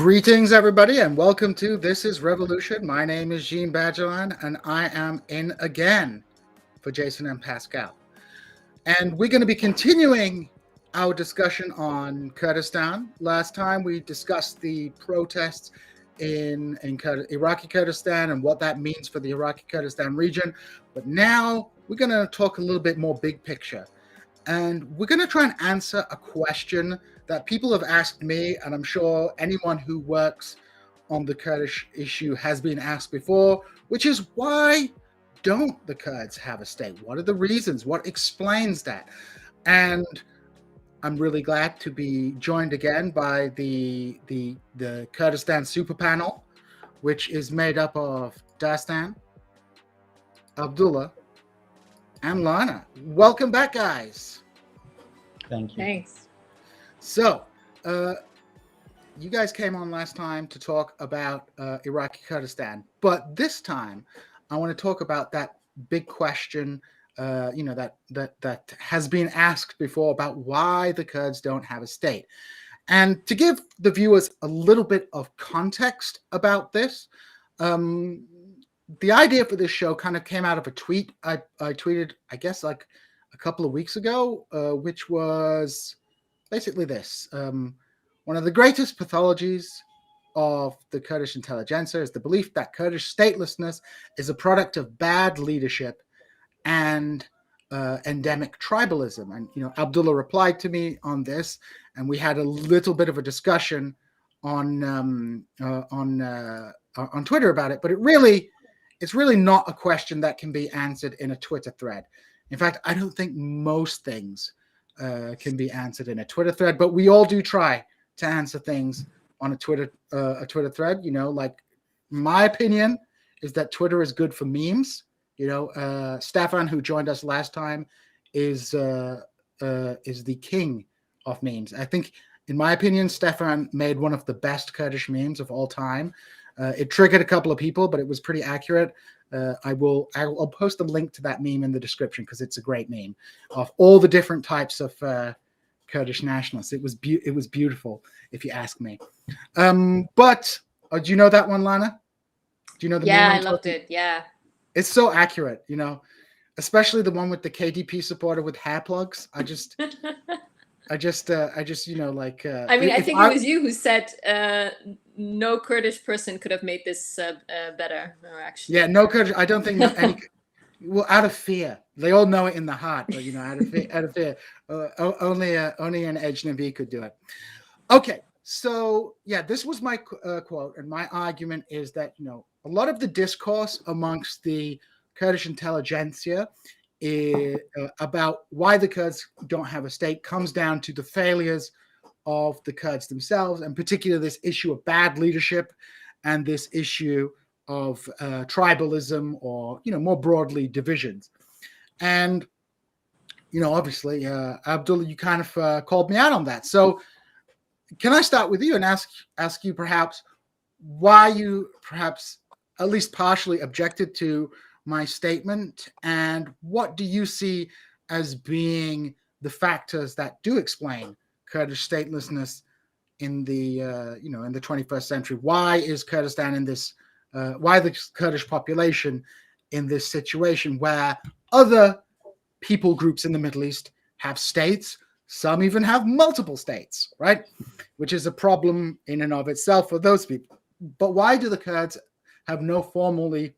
Greetings, everybody, and welcome to This is Revolution. My name is Djene, and I am in again for Jason and Pascal. And we're going to be continuing our discussion on Kurdistan. Last time we discussed the protests in Iraqi Kurdistan and what that means for the Iraqi Kurdistan region. But now we're going to talk a little bit more big picture. And we're going to try and answer a question that people have asked me, and I'm sure anyone who works on the Kurdish issue has been asked before, which is why don't the Kurds have a state? What are the reasons? What explains that? And I'm really glad to be joined again by the Kurdistan super panel, which is made up of Dastan, Abdullah, and Lana. Welcome back, guys. Thank you. Thanks. So, you guys came on last time to talk about Iraqi Kurdistan, but this time I want to talk about that big question, that has been asked before about why the Kurds don't have a state. And to give the viewers a little bit of context about this, the idea for this show kind of came out of a tweet I tweeted, I guess, like a couple of weeks ago, which was basically this. One of the greatest pathologies of the Kurdish intelligentsia is the belief that Kurdish statelessness is a product of bad leadership and endemic tribalism. And, Abdullah replied to me on this, and we had a little bit of a discussion on Twitter about it, but it's really not a question that can be answered in a Twitter thread. In fact, I don't think most things can be answered in a Twitter thread, but we all do try to answer things on a Twitter thread. Like my opinion is that Twitter is good for memes. Stefan, who joined us last time, is the king of memes. I think, in my opinion, Stefan made one of the best Kurdish memes of all time. It triggered a couple of people, but it was pretty accurate. I'll post a link to that meme in the description because it's a great meme of all the different types of Kurdish nationalists. It was beautiful, if you ask me. But do you know that one, Lana? Do you know the meme? Yeah, I loved it. Yeah, it's so accurate. Especially the one with the KDP supporter with hair plugs. I just I think it was you who said no Kurdish person could have made this better. Or actually, yeah, no Kurdish. I don't think any. Well, out of fear, they all know it in the heart, but out of fear, only an Ajnabi could do it. Okay, so yeah, this was my quote, and my argument is that a lot of the discourse amongst the Kurdish intelligentsia about why the Kurds don't have a state comes down to the failures of the Kurds themselves, and particularly this issue of bad leadership and this issue of tribalism, or more broadly, divisions. And obviously, Abdullah, you kind of called me out on that. So can I start with you and ask you perhaps why you perhaps at least partially objected to my statement, and what do you see as being the factors that do explain Kurdish statelessness in the in the 21st century? Why is Kurdistan in this? Why the Kurdish population in this situation where other people groups in the Middle East have states? Some even have multiple states, right? Which is a problem in and of itself for those people. But why do the Kurds have no formally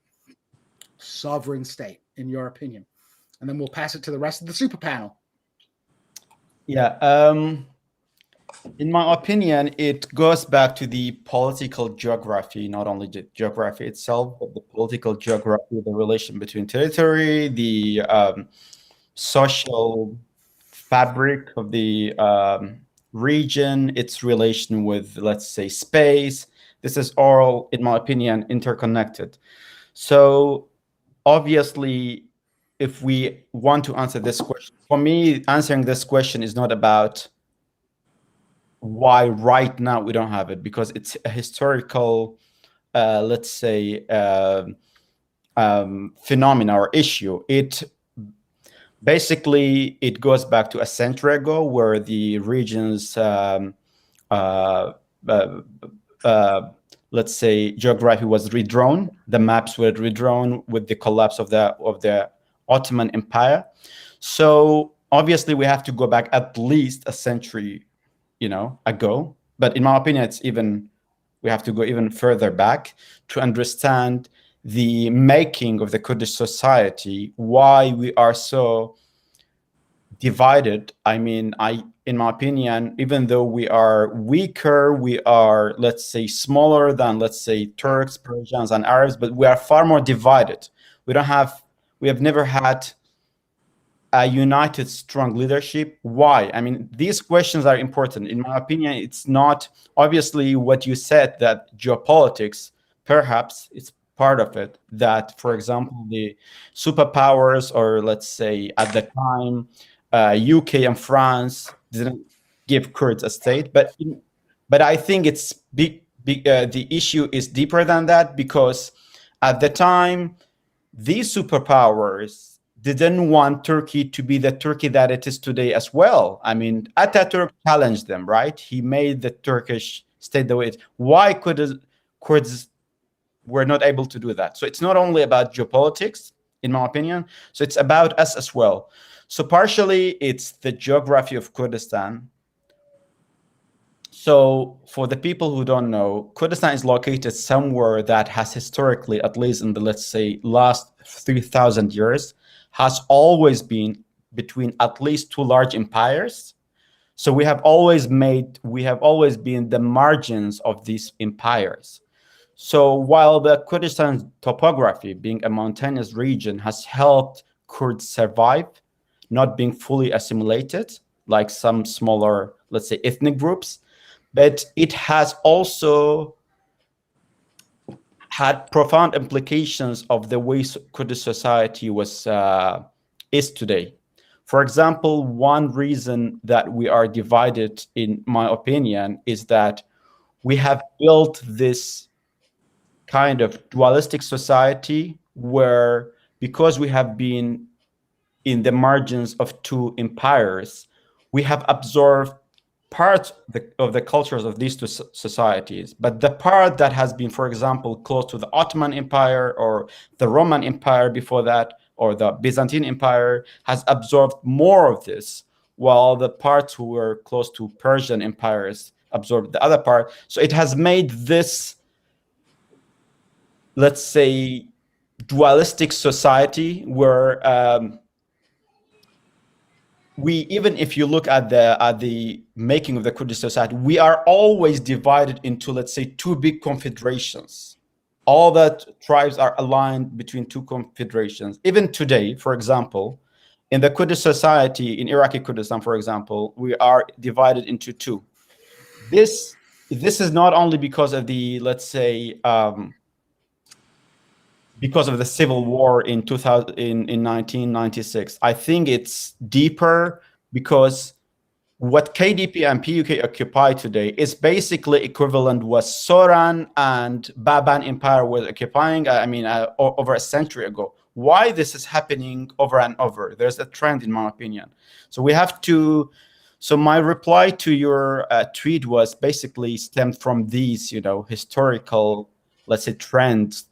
sovereign state, in your opinion? And then we'll pass it to the rest of the super panel. Yeah. In my opinion, it goes back to the political geography, not only the geography itself, but the political geography, the relation between territory, the social fabric of the region, its relation with, let's say, space. This is all, in my opinion, interconnected. So obviously, if we want to answer this question, for me, answering this question is not about why right now we don't have it, because it's a historical, let's say, phenomena or issue. It basically goes back to a century ago, where the regions let's say, geography was redrawn. The maps were redrawn with the collapse of the Ottoman Empire. So obviously, we have to go back at least a century, ago. But in my opinion, we have to go even further back to understand the making of the Kurdish society, why we are so divided. I mean, in my opinion, even though we are weaker, we are, let's say, smaller than, let's say, Turks, Persians, and Arabs, but we are far more divided. We have never had a united, strong leadership. Why? I mean, these questions are important. In my opinion, it's not obviously what you said, that geopolitics, perhaps it's part of it, that, for example, the superpowers, or let's say at the time, UK and France didn't give Kurds a state, but I think it's big. The issue is deeper than that, because at the time, these superpowers didn't want Turkey to be the Turkey that it is today as well. I mean, Ataturk challenged them, right? He made the Turkish state the way it is. Why Kurds were not able to do that? So it's not only about geopolitics, in my opinion. So it's about us as well. So partially, it's the geography of Kurdistan. So for the people who don't know, Kurdistan is located somewhere that has historically, at least in the, let's say, last 3,000 years, has always been between at least two large empires. So we have always been the margins of these empires. So while the Kurdistan topography, being a mountainous region, has helped Kurds survive, not being fully assimilated like some smaller, let's say, ethnic groups, but it has also had profound implications of the way Kurdish society is today. For example, one reason that we are divided, in my opinion, is that we have built this kind of dualistic society where, because we have been in the margins of two empires, we have absorbed parts of the cultures of these two societies. But the part that has been, for example, close to the Ottoman Empire or the Roman Empire before that, or the Byzantine Empire, has absorbed more of this, while the parts who were close to Persian empires absorbed the other part. So it has made this, let's say, dualistic society where even if you look at the making of the Kurdish society, we are always divided into, let's say, two big confederations. All the tribes are aligned between two confederations. Even today, for example, in the Kurdish society, in Iraqi Kurdistan, for example, we are divided into two. This is not only because of the, let's say, because of the civil war in 1996. I think it's deeper, because what KDP and PUK occupy today is basically equivalent what Soran and Baban Empire were occupying, over a century ago. Why this is happening over and over? There's a trend, in my opinion. So we have to. So my reply to your tweet was basically stemmed from these, historical, let's say, trends.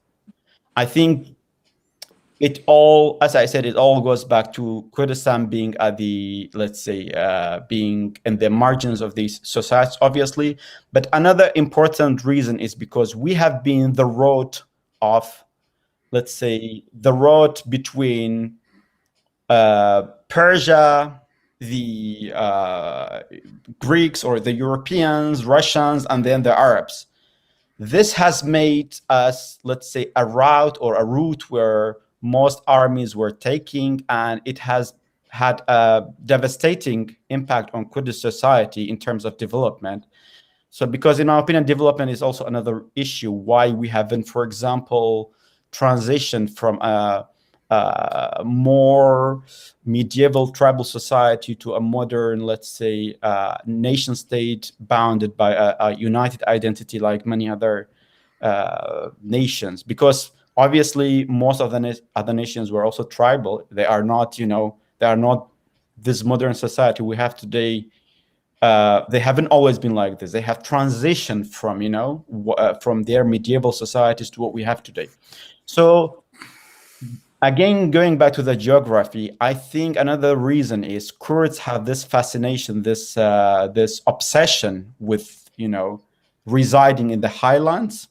I think it all, as I said, it all goes back to Kurdistan being at the, let's say, being in the margins of these societies, obviously. But another important reason is because we have been the road of, let's say, the road between Persia, the Greeks or the Europeans, Russians, and then the Arabs. This has made us, let's say, a route where most armies were taking, and it has had a devastating impact on Kurdish society in terms of development. So because, in my opinion, development is also another issue why we haven't, for example, transitioned from a more medieval tribal society to a modern, let's say, nation state bounded by a united identity like many other nations. Because obviously most of the other nations were also tribal. They are not, they are not this modern society we have today they haven't always been like this. They have transitioned from, from their medieval societies to what we have today. So again, going back to the geography, I think another reason is Kurds have this fascination, this obsession with, residing in the highlands.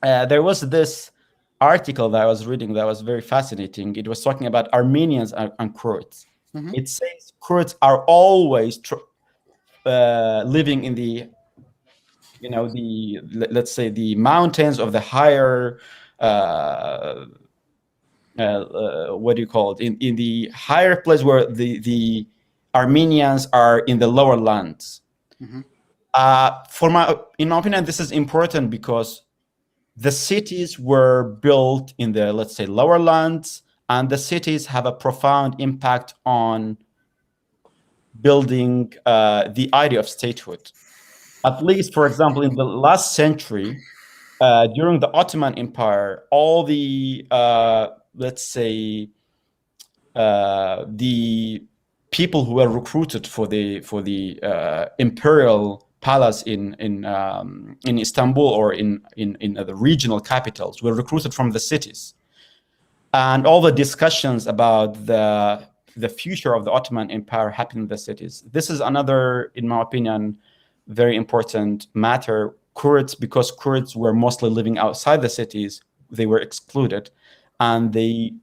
There was this article that I was reading that was very fascinating. It was talking about Armenians and Kurds. Mhm. It says Kurds are always living in the, let's say the mountains of the higher, what do you call it? In the higher place where the Armenians are in the lower lands. Mhm. In my opinion, this is important because the cities were built in the, let's say, lower lands, and the cities have a profound impact on building the idea of statehood. At least, for example, in the last century, during the Ottoman Empire, all the, let's say, the people who were recruited for the imperial palace in Istanbul or in the regional capitals were recruited from the cities, and all the discussions about the future of the Ottoman Empire happened in the cities. This is another, in my opinion, very important matter. Because Kurds were mostly living outside the cities, they were excluded, and they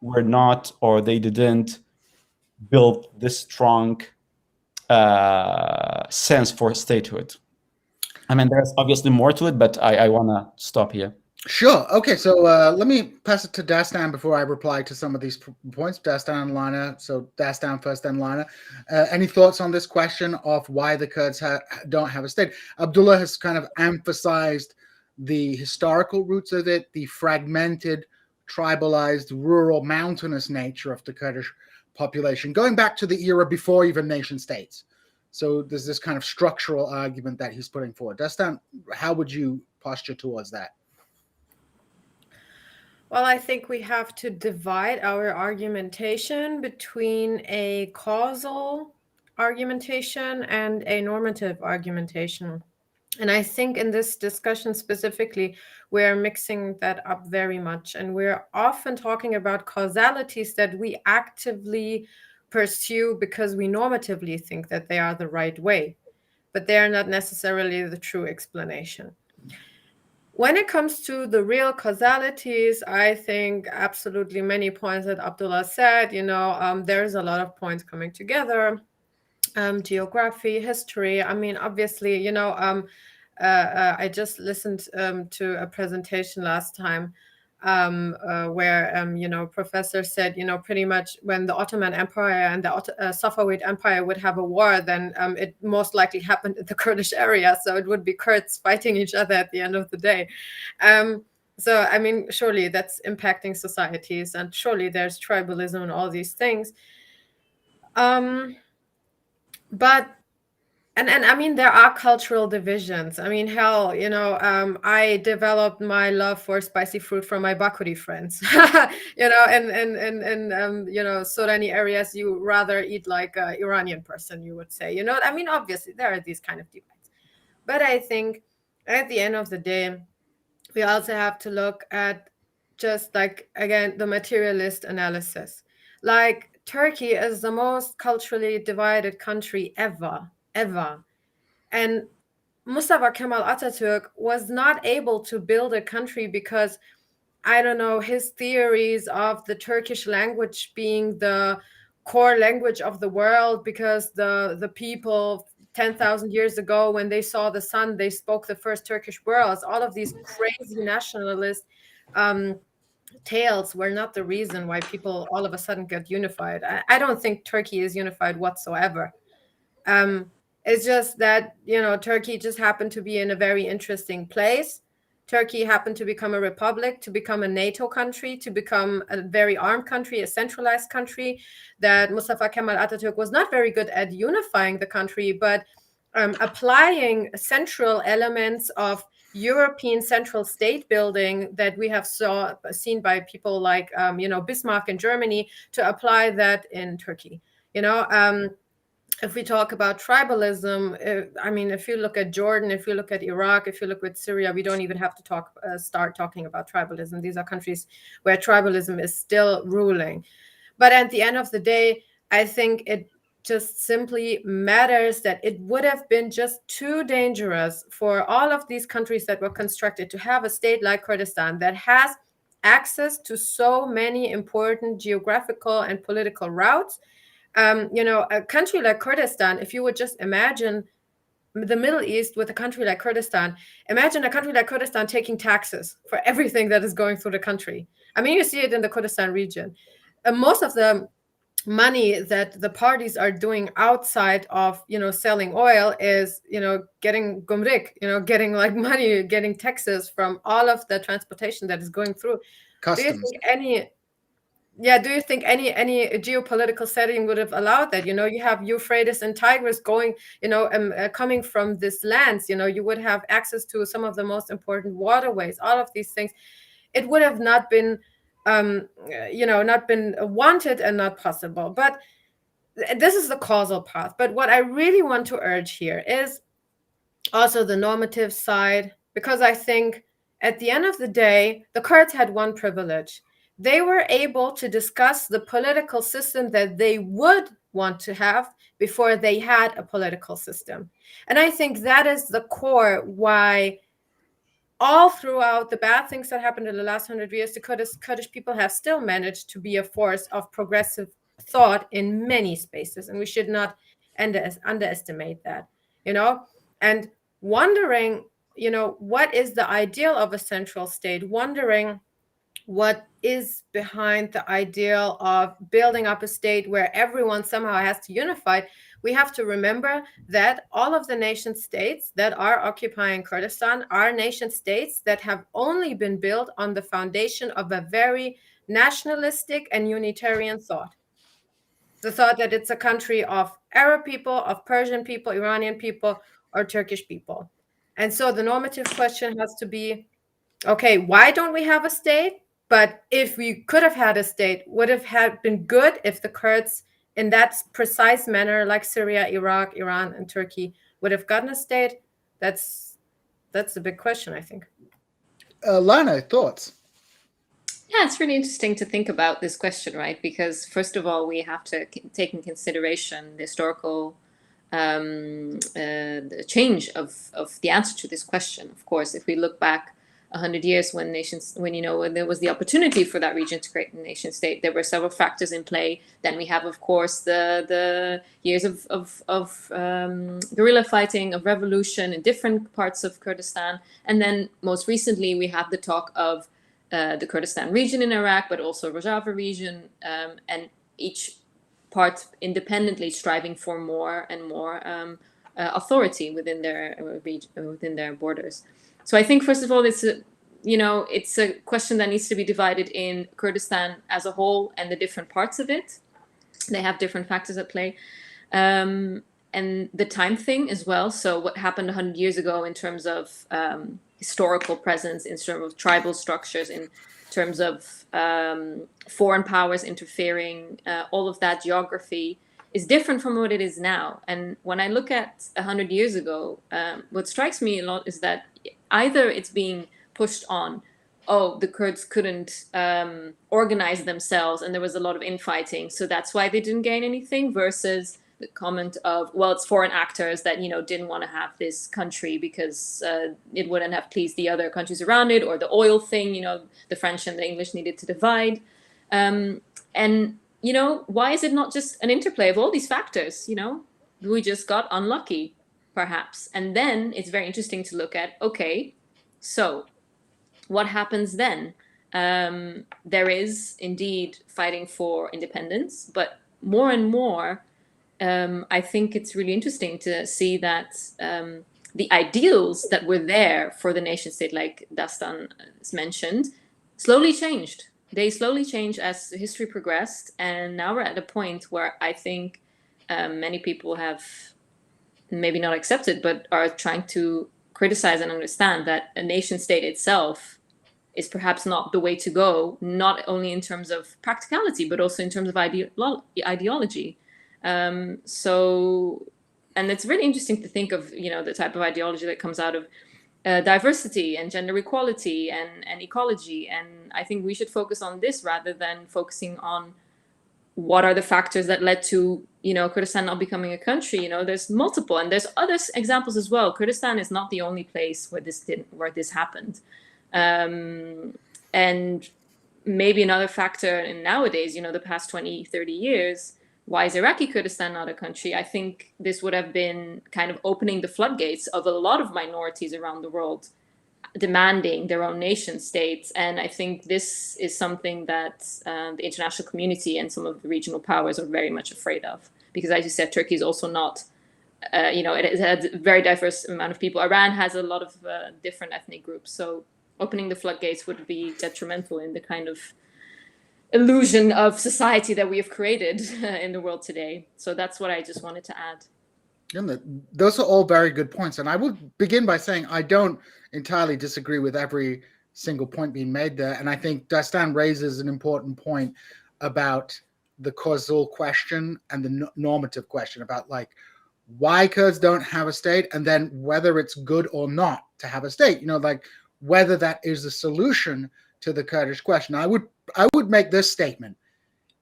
were not, or they didn't build this strong sense for statehood. I mean, there's obviously more to it, but I want to stop here. Sure. Okay. So let me pass it to Dastan before I reply to some of these points. Dastan and Lana. So Dastan first, then Lana. Any thoughts on this question of why the Kurds don't have a state? Abdullah has kind of emphasized the historical roots of it, the fragmented, tribalized, rural, mountainous nature of the Kurdish population, going back to the era before even nation states. So there's this kind of structural argument that he's putting forward. Dastan, how would you posture towards that? Well, I think we have to divide our argumentation between a causal argumentation and a normative argumentation. And I think in this discussion specifically, we're mixing that up very much. And we're often talking about causalities that we actively pursue because we normatively think that they are the right way, but they are not necessarily the true explanation. When it comes to the real causalities, I think absolutely many points that Abdullah said, there's a lot of points coming together. Geography, history. I mean, obviously, I just listened to a presentation last time where, professor said, pretty much when the Ottoman Empire and the Safavid Empire would have a war, then it most likely happened in the Kurdish area. So it would be Kurds fighting each other at the end of the day. So, I mean, surely that's impacting societies, and surely there's tribalism and all these things. But and I mean, there are cultural divisions. I mean, hell, I developed my love for spicy fruit from my Bakuri friends. In Sorani areas, you rather eat like an Iranian person, you would say. I mean, obviously there are these kind of debates, but I think at the end of the day, we also have to look at just like, again, the materialist analysis. Like, Turkey is the most culturally divided country ever. And Mustafa Kemal Atatürk was not able to build a country because, I don't know, his theories of the Turkish language being the core language of the world, because the people 10,000 years ago, when they saw the sun, they spoke the first Turkish words. All of these crazy nationalist tales were not the reason why people all of a sudden get unified. I don't think Turkey is unified whatsoever. It's just that, Turkey just happened to be in a very interesting place. Turkey happened to become a republic, to become a NATO country, to become a very armed country, a centralized country, that Mustafa Kemal Atatürk was not very good at unifying the country, but applying central elements of European central state building that we have seen by people like, Bismarck in Germany, to apply that in Turkey. if we talk about tribalism, I mean, if you look at Jordan, if you look at Iraq, if you look at Syria, we don't even have to start talking about tribalism. These are countries where tribalism is still ruling. But at the end of the day, I think it just simply matters that it would have been just too dangerous for all of these countries that were constructed to have a state like Kurdistan that has access to so many important geographical and political routes. A country like Kurdistan, if you would just imagine the Middle East with a country like Kurdistan, imagine a country like Kurdistan taking taxes for everything that is going through the country. I mean, you see it in the Kurdistan region. Most of the money that the parties are doing outside of, selling oil is, getting gumrik, getting like money, getting taxes from all of the transportation that is going through. Customs. Do you think any geopolitical setting would have allowed that? You have Euphrates and Tigris going, coming from these lands. You would have access to some of the most important waterways. All of these things, it would have not been, not been wanted and not possible. But this is the causal path. But what I really want to urge here is also the normative side, because I think at the end of the day, the Kurds had one privilege. They were able to discuss the political system that they would want to have before they had a political system. And I think that is the core why all throughout the bad things that happened in the last 100 years, the Kurdish people have still managed to be a force of progressive thought in many spaces. And we should not underestimate that, and wondering, what is the ideal of a central state, wondering what is behind the ideal of building up a state where everyone somehow has to unify. We have to remember that all of the nation states that are occupying Kurdistan are nation states that have only been built on the foundation of a very nationalistic and unitarian thought. The thought that it's a country of Arab people, of Persian people, Iranian people, or Turkish people. And so the normative question has to be, okay, why don't we have a state? But if we could have had a state, would have been good if the Kurds, in that precise manner, like Syria, Iraq, Iran, and Turkey, would have gotten a state? That's the big question, I think. Lana, thoughts? Yeah, it's really interesting to think about this question, right? Because first of all, we have to take in consideration the historical the change of the answer to this question. Of course, if we look back 100 years when there was the opportunity for that region to create a nation state, there were several factors in play. Then we have, of course, the years of guerrilla fighting, of revolution in different parts of Kurdistan. And then most recently, we have the talk of the Kurdistan region in Iraq, but also Rojava region, and each part independently striving for more and more authority within their borders. So I think, first of all, it's a question that needs to be divided in Kurdistan as a whole and the different parts of it. They have different factors at play. And the time thing as well. So what happened 100 years ago in terms of historical presence, in terms of tribal structures, in terms of foreign powers interfering, all of that geography is different from what it is now. And when I look at 100 years ago, what strikes me a lot is that either it's being pushed on, the Kurds couldn't organize themselves and there was a lot of infighting, so that's why they didn't gain anything, versus the comment of, well, it's foreign actors that, didn't want to have this country because it wouldn't have pleased the other countries around it, or the oil thing, the French and the English needed to divide. And, why is it not just an interplay of all these factors? We just got unlucky, perhaps. And then it's very interesting to look at, okay, so what happens then? There is indeed fighting for independence, but more and more, I think it's really interesting to see that the ideals that were there for the nation state, like Dastan mentioned, slowly changed. They slowly changed as history progressed, and now we're at a point where I think many people have maybe not accepted, but are trying to criticize and understand that a nation state itself is perhaps not the way to go, not only in terms of practicality, but also in terms of ideology. And it's really interesting to think of, the type of ideology that comes out of diversity and gender equality and ecology. And I think we should focus on this rather than focusing on what are the factors that led to, Kurdistan not becoming a country. There's multiple, and there's other examples as well. Kurdistan is not the only place where this happened. And maybe another factor in nowadays, the past 20, 30 years, why is Iraqi Kurdistan not a country? I think this would have been kind of opening the floodgates of a lot of minorities around the world demanding their own nation states. And I think this is something that the international community and some of the regional powers are very much afraid of. Because as you said, Turkey is also not, it has a very diverse amount of people. Iran has a lot of different ethnic groups. So opening the floodgates would be detrimental in the kind of illusion of society that we have created in the world today. So that's what I just wanted to add. And those are all very good points. And I would begin by saying I don't entirely disagree with every single point being made there. And I think Dastan raises an important point about the causal question and the normative question about like why Kurds don't have a state, and then whether it's good or not to have a state, like whether that is a solution to the Kurdish question. I would make this statement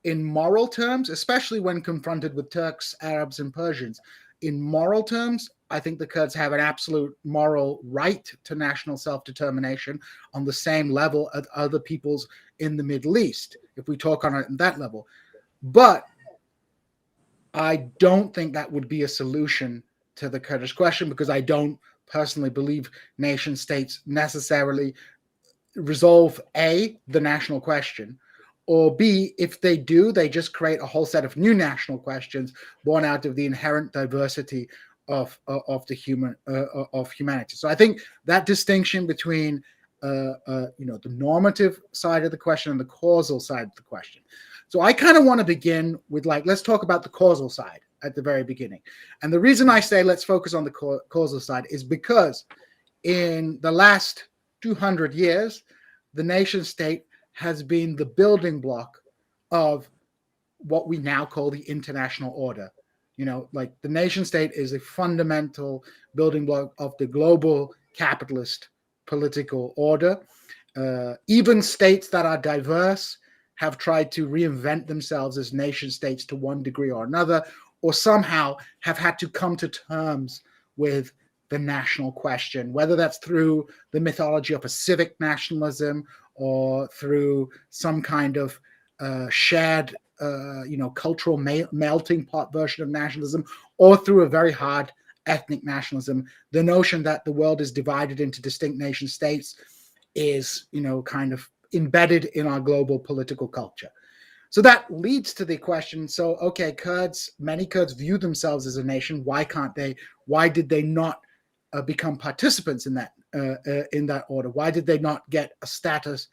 in moral terms, especially when confronted with Turks, Arabs, and Persians. In moral terms, I think the Kurds have an absolute moral right to national self-determination on the same level as other peoples in the Middle East, if we talk on it at that level. But I don't think that would be a solution to the Kurdish question, because I don't personally believe nation states necessarily resolve A, the national question, or B, if they do, they just create a whole set of new national questions born out of the inherent diversity of humanity. So I think that distinction between the normative side of the question and the causal side of the question. So I kind of want to begin with let's talk about the causal side at the very beginning. And the reason I say let's focus on the causal side is because in the last 200 years, the nation state has been the building block of what we now call the international order. The nation state is a fundamental building block of the global capitalist political order. Even states that are diverse have tried to reinvent themselves as nation states to one degree or another, or somehow have had to come to terms with the national question, whether that's through the mythology of a civic nationalism or through some kind of shared, cultural melting pot version of nationalism, or through a very hard ethnic nationalism. The notion that the world is divided into distinct nation states is, kind of embedded in our global political culture. So that leads to the question, okay, many Kurds view themselves as a nation. Why can't they? Why did they not become participants in that order? Why did they not get a status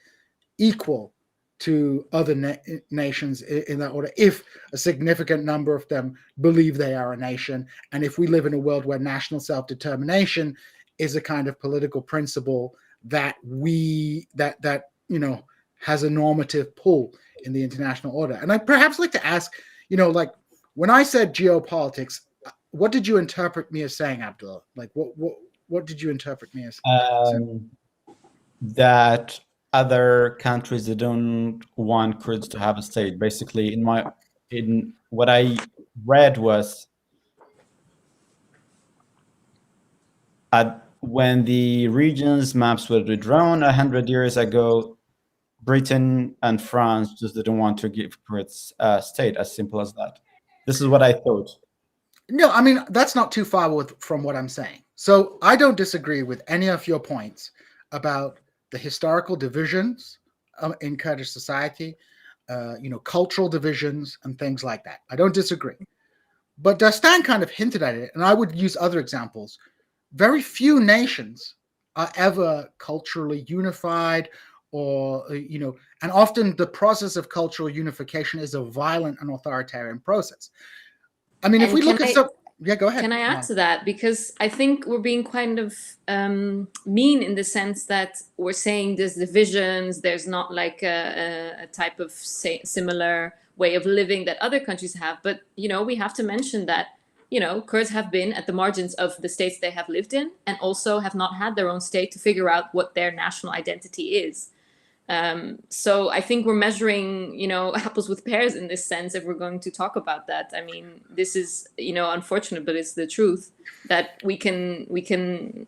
equal to other nations in that order, if a significant number of them believe they are a nation, and if we live in a world where national self-determination is a kind of political principle that has a normative pull in the international order? And I'd perhaps like to ask, when I said geopolitics, what did you interpret me as saying, Abdullah? What did you interpret me as saying? That other countries that don't want Kurds to have a state. Basically, in what I read was when the region's maps were redrawn 100 years ago, Britain and France just didn't want to give Kurds a state. As simple as that. This is what I thought. No, I mean, that's not too far from what I'm saying. So I don't disagree with any of your points about the historical divisions in Kurdish society, cultural divisions and things like that. I don't disagree. But Dastan kind of hinted at it, and I would use other examples. Very few nations are ever culturally unified, or, and often the process of cultural unification is a violent and authoritarian process. I mean, if we look at yeah, go ahead. Can I add to that? Because I think we're being kind of mean in the sense that we're saying there's divisions, there's not like a type of similar way of living that other countries have. But, we have to mention that, Kurds have been at the margins of the states they have lived in, and also have not had their own state to figure out what their national identity is. So I think we're measuring, apples with pears in this sense, if we're going to talk about that. I mean, this is, unfortunate, but it's the truth that we can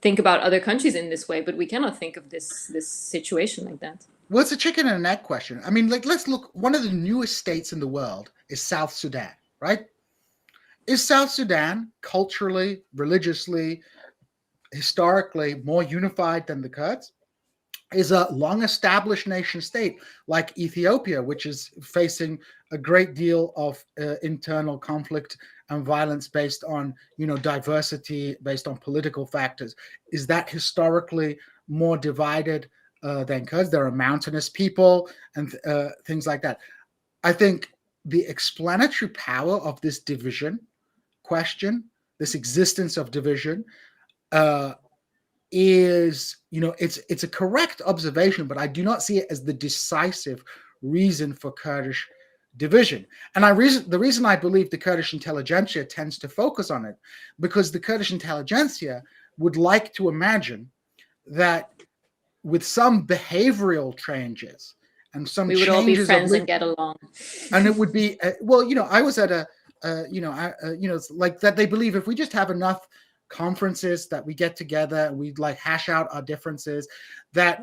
think about other countries in this way, but we cannot think of this situation like that. Well, it's a chicken and an egg question. I mean, let's look. One of the newest states in the world is South Sudan, right? Is South Sudan culturally, religiously, historically more unified than the Kurds? Is a long-established nation state like Ethiopia, which is facing a great deal of internal conflict and violence based on, diversity, based on political factors. Is that historically more divided than Kurds? There are mountainous people and things like that. I think the explanatory power of this division question, this existence of division, is, it's a correct observation, but I do not see it as the decisive reason for Kurdish division. And the reason I believe the Kurdish intelligentsia tends to focus on it, because the Kurdish intelligentsia would like to imagine that with some behavioral changes and some we would all be friends and get along. And it would be, I was at it's like that they believe if we just have enough conferences that we get together and we like hash out our differences, that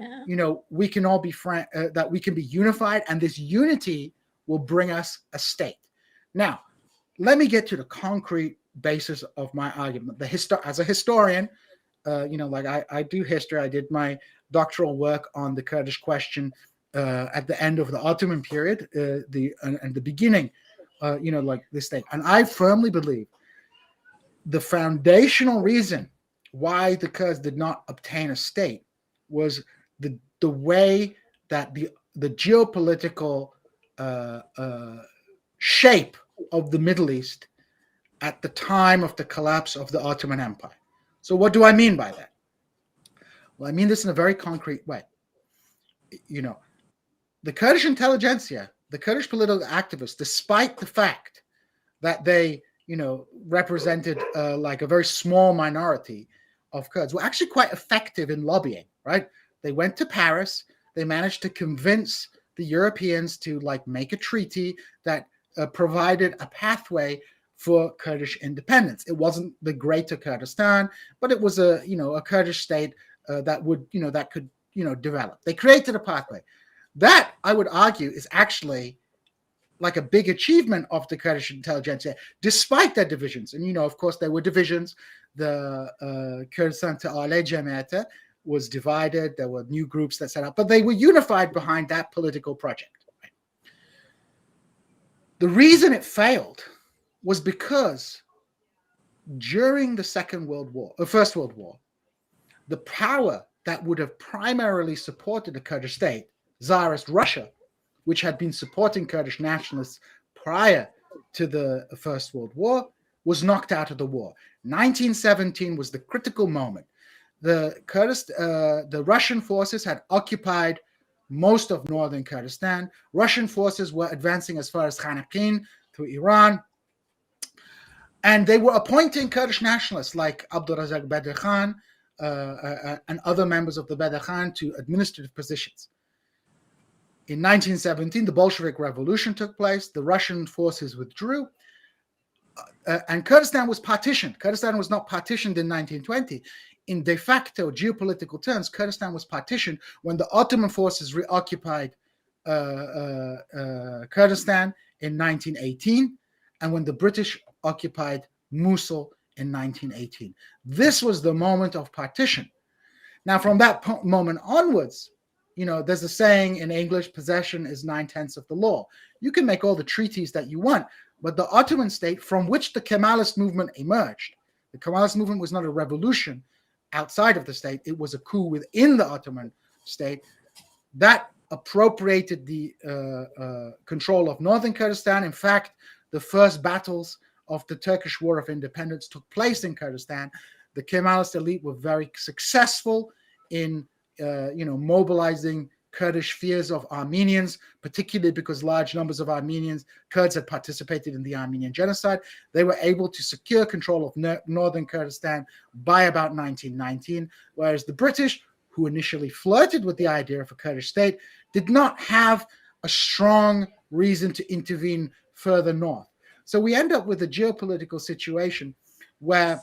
we can all be that we can be unified, and this unity will bring us a state. Now, let me get to the concrete basis of my argument. As a historian, I do history. I did my doctoral work on the Kurdish question at the end of the Ottoman period, and the beginning, this thing. And I firmly believe the foundational reason why the Kurds did not obtain a state was the way that the geopolitical shape of the Middle East at the time of the collapse of the Ottoman Empire. So what do I mean by that? Well, I mean this in a very concrete way. The Kurdish intelligentsia, the Kurdish political activists, despite the fact that they represented like a very small minority of Kurds, were actually quite effective in lobbying, right? They went to Paris. They managed to convince the Europeans to make a treaty that provided a pathway for Kurdish independence. It wasn't the Greater Kurdistan, but it was a Kurdish state that would, that could, develop. They created a pathway. That, I would argue, is actually like a big achievement of the Kurdish intelligentsia, despite their divisions. And, of course, there were divisions. The Kurdistan Teale Cemiyeti was divided. There were new groups that set up, but they were unified behind that political project. Right? The reason it failed was because during the First World War, the power that would have primarily supported the Kurdish state, Tsarist Russia, which had been supporting Kurdish nationalists prior to the First World War, was knocked out of the war. 1917 was the critical moment. The Russian forces had occupied most of northern Kurdistan. Russian forces were advancing as far as Khanaqin through Iran. And they were appointing Kurdish nationalists like Abdurrazak Badr Khan and other members of the Badr Khan to administrative positions. In 1917, the Bolshevik Revolution took place. The Russian forces withdrew, and Kurdistan was partitioned. Kurdistan was not partitioned in 1920. In de facto geopolitical terms, Kurdistan was partitioned when the Ottoman forces reoccupied Kurdistan in 1918, and when the British occupied Mosul in 1918. This was the moment of partition. Now, from that moment onwards, there's a saying in English, possession is 9/10 of the law. You can make all the treaties that you want, but the Ottoman state, from which the Kemalist movement emerged, the Kemalist movement was not a revolution outside of the state, it was a coup within the Ottoman state, that appropriated the control of northern Kurdistan. In fact, the first battles of the Turkish War of Independence took place in Kurdistan. The Kemalist elite were very successful in mobilizing Kurdish fears of Armenians, particularly because large numbers of Kurds had participated in the Armenian genocide. They were able to secure control of northern Kurdistan by about 1919, whereas the British, who initially flirted with the idea of a Kurdish state, did not have a strong reason to intervene further north. So we end up with a geopolitical situation where,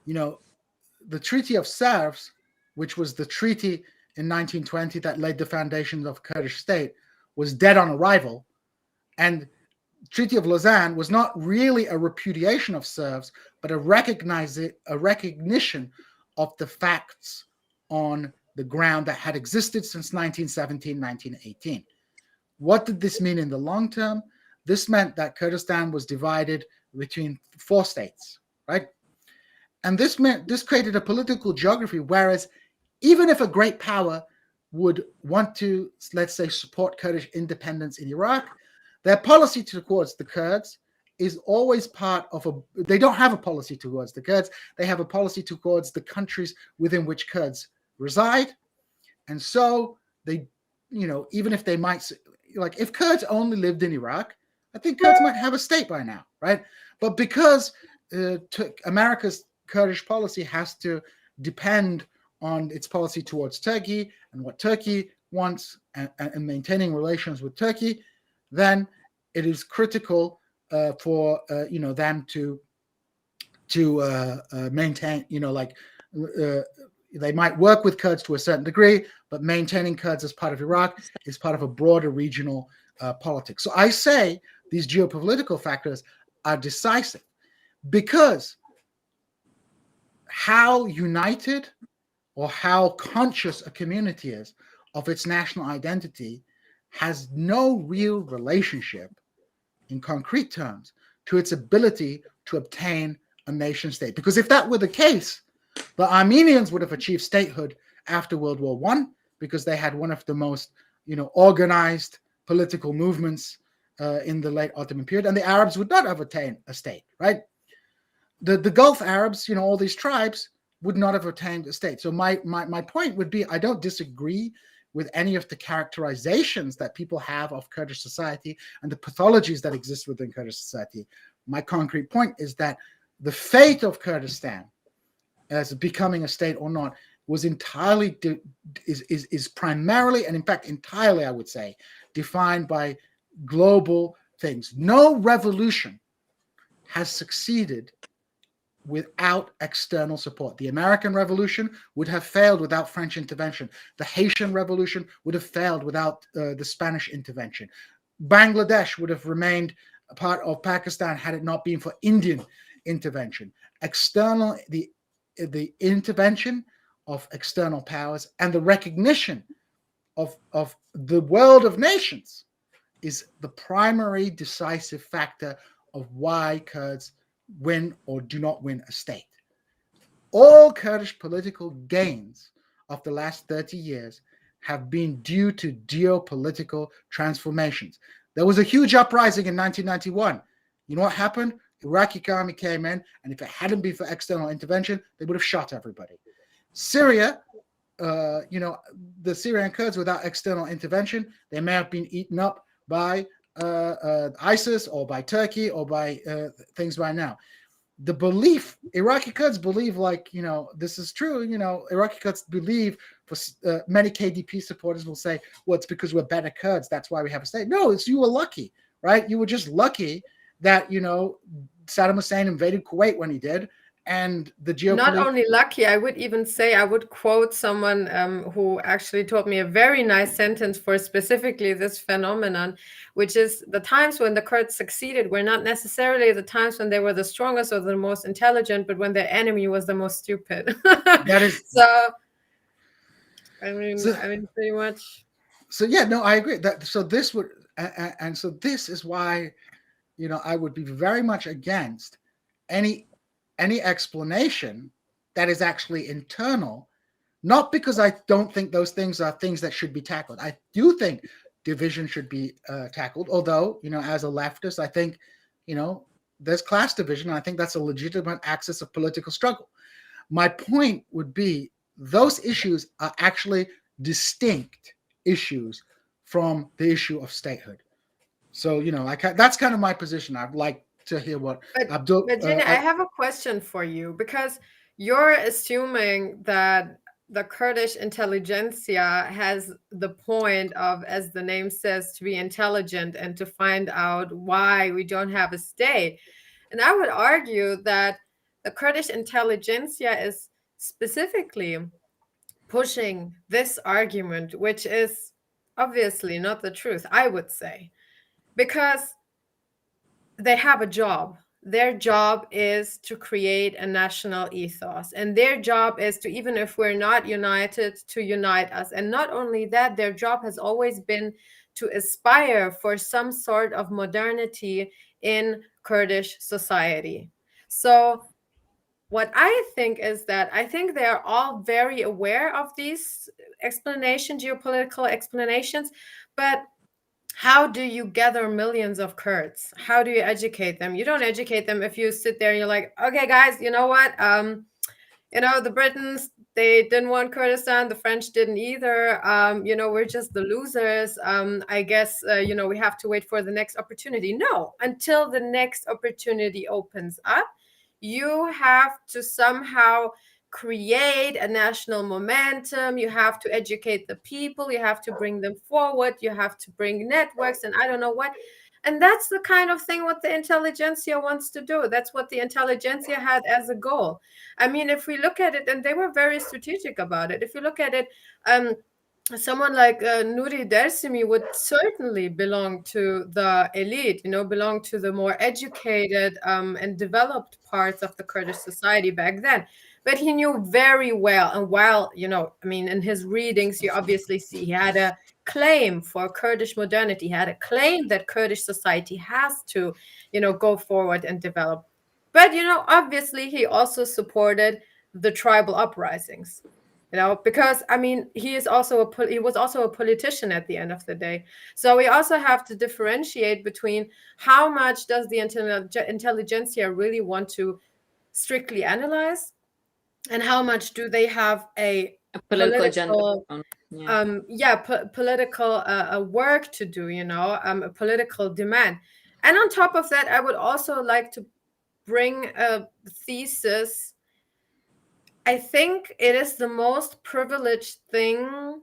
the Treaty of Sèvres, which was the treaty in 1920 that laid the foundations of Kurdish state, was dead on arrival. And Treaty of Lausanne was not really a repudiation of Sèvres, but a recognition of the facts on the ground that had existed since 1917, 1918. What did this mean in the long term? This meant that Kurdistan was divided between 4 states, right? And this created a political geography, whereas even if a great power would want to, let's say, support Kurdish independence in Iraq, their policy towards the Kurds is always part of they don't have a policy towards the Kurds. They have a policy towards the countries within which Kurds reside. And so they, even if they might, like if Kurds only lived in Iraq, I think Kurds might have a state by now, right? But because America's Kurdish policy has to depend on its policy towards Turkey and what Turkey wants and maintaining relations with Turkey, then it is critical for them to maintain, they might work with Kurds to a certain degree, but maintaining Kurds as part of Iraq is part of a broader regional politics. So I say these geopolitical factors are decisive because how united or how conscious a community is of its national identity has no real relationship in concrete terms to its ability to obtain a nation state. Because if that were the case, the Armenians would have achieved statehood after World War I because they had one of the most, organized political movements in the late Ottoman period, and the Arabs would not have attained a state, right? The Gulf Arabs, all these tribes would not have attained a state. So my point would be, I don't disagree with any of the characterizations that people have of Kurdish society and the pathologies that exist within Kurdish society. My concrete point is that the fate of Kurdistan as becoming a state or not was entirely is primarily, and in fact entirely, I would say, defined by global things. No revolution has succeeded without external support. The American Revolution would have failed without French intervention. The Haitian Revolution would have failed without the Spanish intervention. Bangladesh would have remained a part of Pakistan had it not been for Indian intervention. The intervention of external powers and the recognition of the world of nations is the primary decisive factor of why Kurds win or do not win a state. All Kurdish political gains of the last 30 years have been due to geopolitical transformations. There was a huge uprising in 1991. You know what happened? The Iraqi army came in, and if it hadn't been for external intervention, they would have shot everybody. Syria, the Syrian Kurds, without external intervention, they may have been eaten up by ISIS or by Turkey or by things by now. The belief, Iraqi Kurds believe, this is true, Iraqi Kurds believe, for many KDP supporters will say, well, it's because we're better Kurds, that's why we have a state. No, it's you were lucky, right? You were just lucky that, Saddam Hussein invaded Kuwait when he did, and the Not only lucky, I would even say, I would quote someone who actually told me a very nice sentence for specifically this phenomenon, which is the times when the Kurds succeeded were not necessarily the times when they were the strongest or the most intelligent, but when their enemy was the most stupid. That is so. I mean, pretty much. So yeah, no, I agree. This is why, I would be very much against any explanation that is actually internal, not because I don't think those things are things that should be tackled. I do think division should be tackled, although, as a leftist, I think, there's class division. And I think that's a legitimate axis of political struggle. My point would be those issues are actually distinct issues from the issue of statehood. So, that's kind of my position. I'd like to hear what Abdul. But Djene, I have a question for you, because you're assuming that the Kurdish intelligentsia has the point of, as the name says, to be intelligent and to find out why we don't have a state. And I would argue that the Kurdish intelligentsia is specifically pushing this argument, which is obviously not the truth, I would say, because they have a job. Their job is to create a national ethos, and their job is to, even if we're not united, to unite us. And not only that, their job has always been to aspire for some sort of modernity in Kurdish society. So what I think is that I think they're all very aware of these geopolitical explanations, but how do you gather millions of Kurds? How do you educate them? You don't educate them if you sit there and you're like, okay, guys, you know what? The Britons, they didn't want Kurdistan. The French didn't either. We're just the losers. I guess, we have to wait for the next opportunity. No, until the next opportunity opens up, you have to somehow create a national momentum. You have to educate the people. You have to bring them forward. You have to bring networks and I don't know what. And that's the kind of thing what the intelligentsia wants to do. That's what the intelligentsia had as a goal. I mean, if we look at it, and they were very strategic about it. If you look at it, someone like Nuri Dersimi would certainly belong to the elite, belong to the more educated and developed parts of the Kurdish society back then. But he knew very well, and while, in his readings, you obviously see he had a claim for Kurdish modernity, he had a claim that Kurdish society has to, go forward and develop. But, obviously he also supported the tribal uprisings, because, he was also a politician at the end of the day. So we also have to differentiate between how much does the intelligentsia really want to strictly analyze, and how much do they have a political agenda? Political work to do, a political demand. And on top of that, I would also like to bring a thesis. I think it is the most privileged thing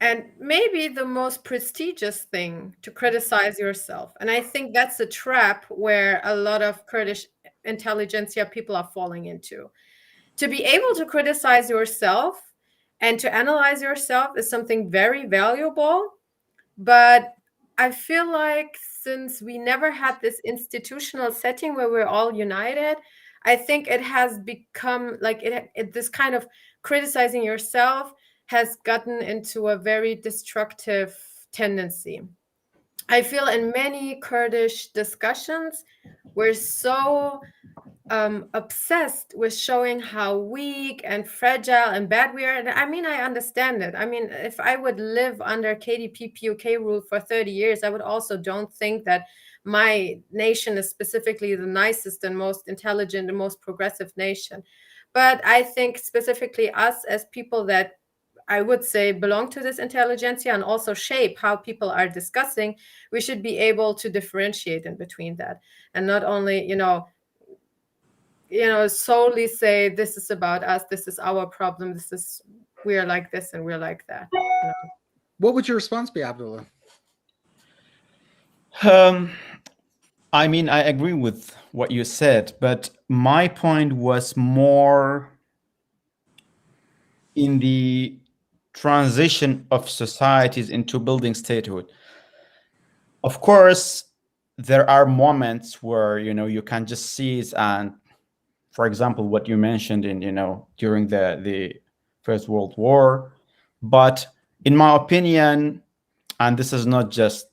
and maybe the most prestigious thing to criticize yourself. And I think that's a trap where a lot of Kurdish intelligentsia people are falling into. To be able to criticize yourself and to analyze yourself is something very valuable. But I feel like since we never had this institutional setting where we're all united, I think it has become like this kind of criticizing yourself has gotten into a very destructive tendency. I feel in many Kurdish discussions, we're so obsessed with showing how weak and fragile and bad we are. And I understand it. If I would live under KDP PUK rule for 30 years, I would also don't think that my nation is specifically the nicest and most intelligent and most progressive nation. But I think specifically us as people that I would say belong to this intelligentsia and also shape how people are discussing, we should be able to differentiate in between that and not only, solely say this is about us, this is our problem, we're like this and we're like that. What would your response be, Abdullah? I agree with what you said, but my point was more in the transition of societies into building statehood. Of course, there are moments where, you can just seize and, for example, what you mentioned in, during the First World War. But in my opinion, and this is not just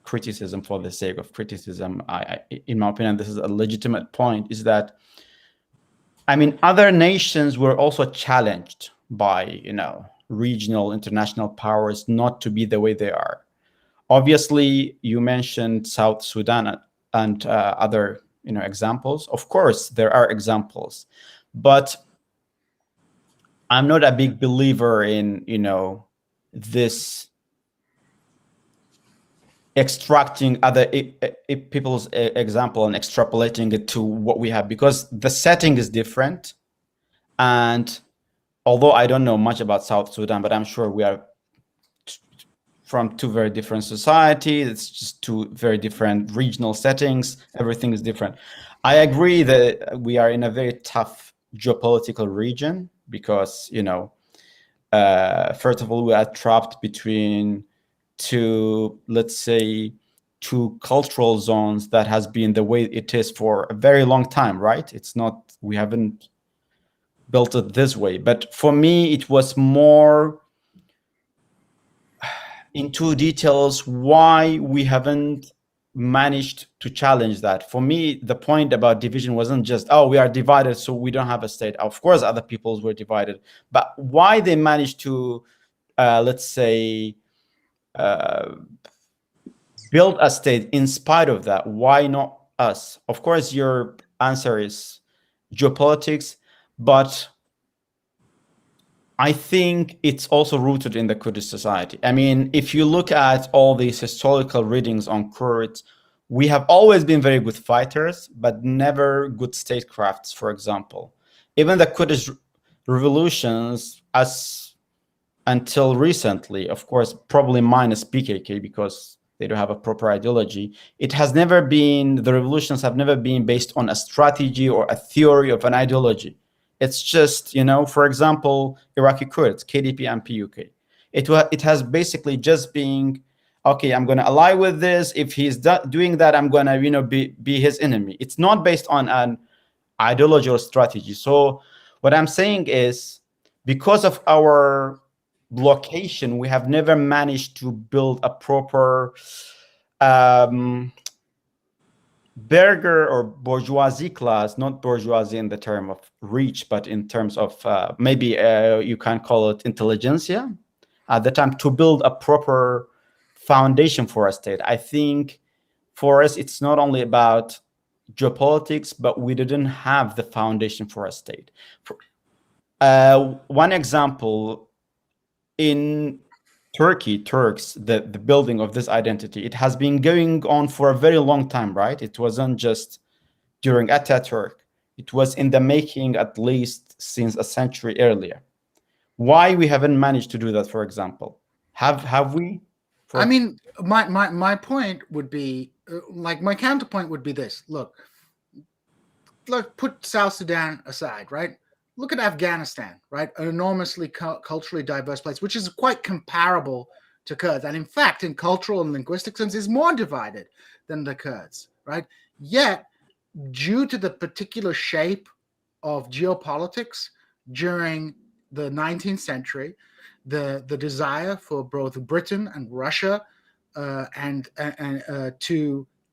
criticism for the sake of criticism, in my opinion, this is a legitimate point, is that, other nations were also challenged by, regional international powers not to be the way they are. Obviously, you mentioned South Sudan and other examples. Of course, there are examples, but I'm not a big believer in, this extracting other people's example and extrapolating it to what we have, because the setting is different. And although I don't know much about South Sudan, but I'm sure we are from two very different societies. It's just two very different regional settings. Everything is different. I agree that we are in a very tough geopolitical region because, first of all, we are trapped between two, let's say, two cultural zones that has been the way it is for a very long time, right? It's not, we haven't built it this way. But for me, it was more into details why we haven't managed to challenge that. For me, the point about division wasn't just, oh, we are divided, so we don't have a state. Of course, other peoples were divided, but why they managed to, let's say, build a state in spite of that. Why not us? Of course, your answer is geopolitics, but I think it's also rooted in the Kurdish society. I mean, if you look at all these historical readings on Kurds, we have always been very good fighters, but never good statecrafts, for example. Even the Kurdish revolutions, as until recently, of course, probably minus PKK because they don't have a proper ideology, it has never been, the revolutions have never been based on a strategy or a theory of an ideology. It's just, for example, Iraqi Kurds, KDP and PUK. It has basically just been, okay, I'm going to ally with this. If he's doing that, I'm going to, be his enemy. It's not based on an ideology or strategy. So what I'm saying is, because of our blockation, we have never managed to build a proper burger or bourgeoisie class, not bourgeoisie in the term of reach, but in terms of maybe you can call it intelligentsia at the time, to build a proper foundation for a state. I think for us, it's not only about geopolitics, but we didn't have the foundation for a state. One example, in Turks, the building of this identity, it has been going on for a very long time, right? It wasn't just during Ataturk. It was in the making at least since a century earlier. Why we haven't managed to do that, for example? Have we? I mean, my point would be, like, my counterpoint would be this. Look, put South Sudan aside, right? Look at Afghanistan, right? An enormously culturally diverse place, which is quite comparable to Kurds. And in fact, in cultural and linguistic sense, is more divided than the Kurds, right? Yet, due to the particular shape of geopolitics during the 19th century, the desire for both Britain and Russia to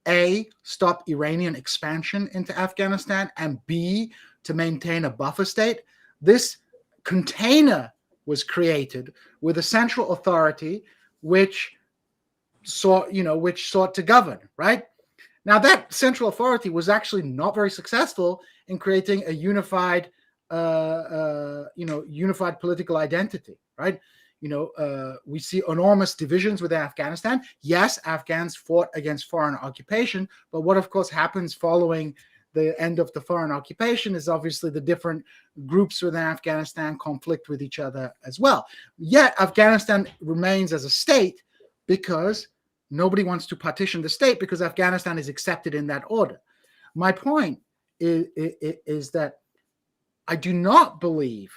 A, stop Iranian expansion into Afghanistan, and B, to maintain a buffer state, this container was created with a central authority which sought to govern, right? Now, that central authority was actually not very successful in creating a unified political identity, right? We see enormous divisions within Afghanistan. Yes, Afghans fought against foreign occupation, but what, of course, happens following the end of the foreign occupation is obviously the different groups within Afghanistan conflict with each other as well. Yet Afghanistan remains as a state because nobody wants to partition the state because Afghanistan is accepted in that order. My point is that I do not believe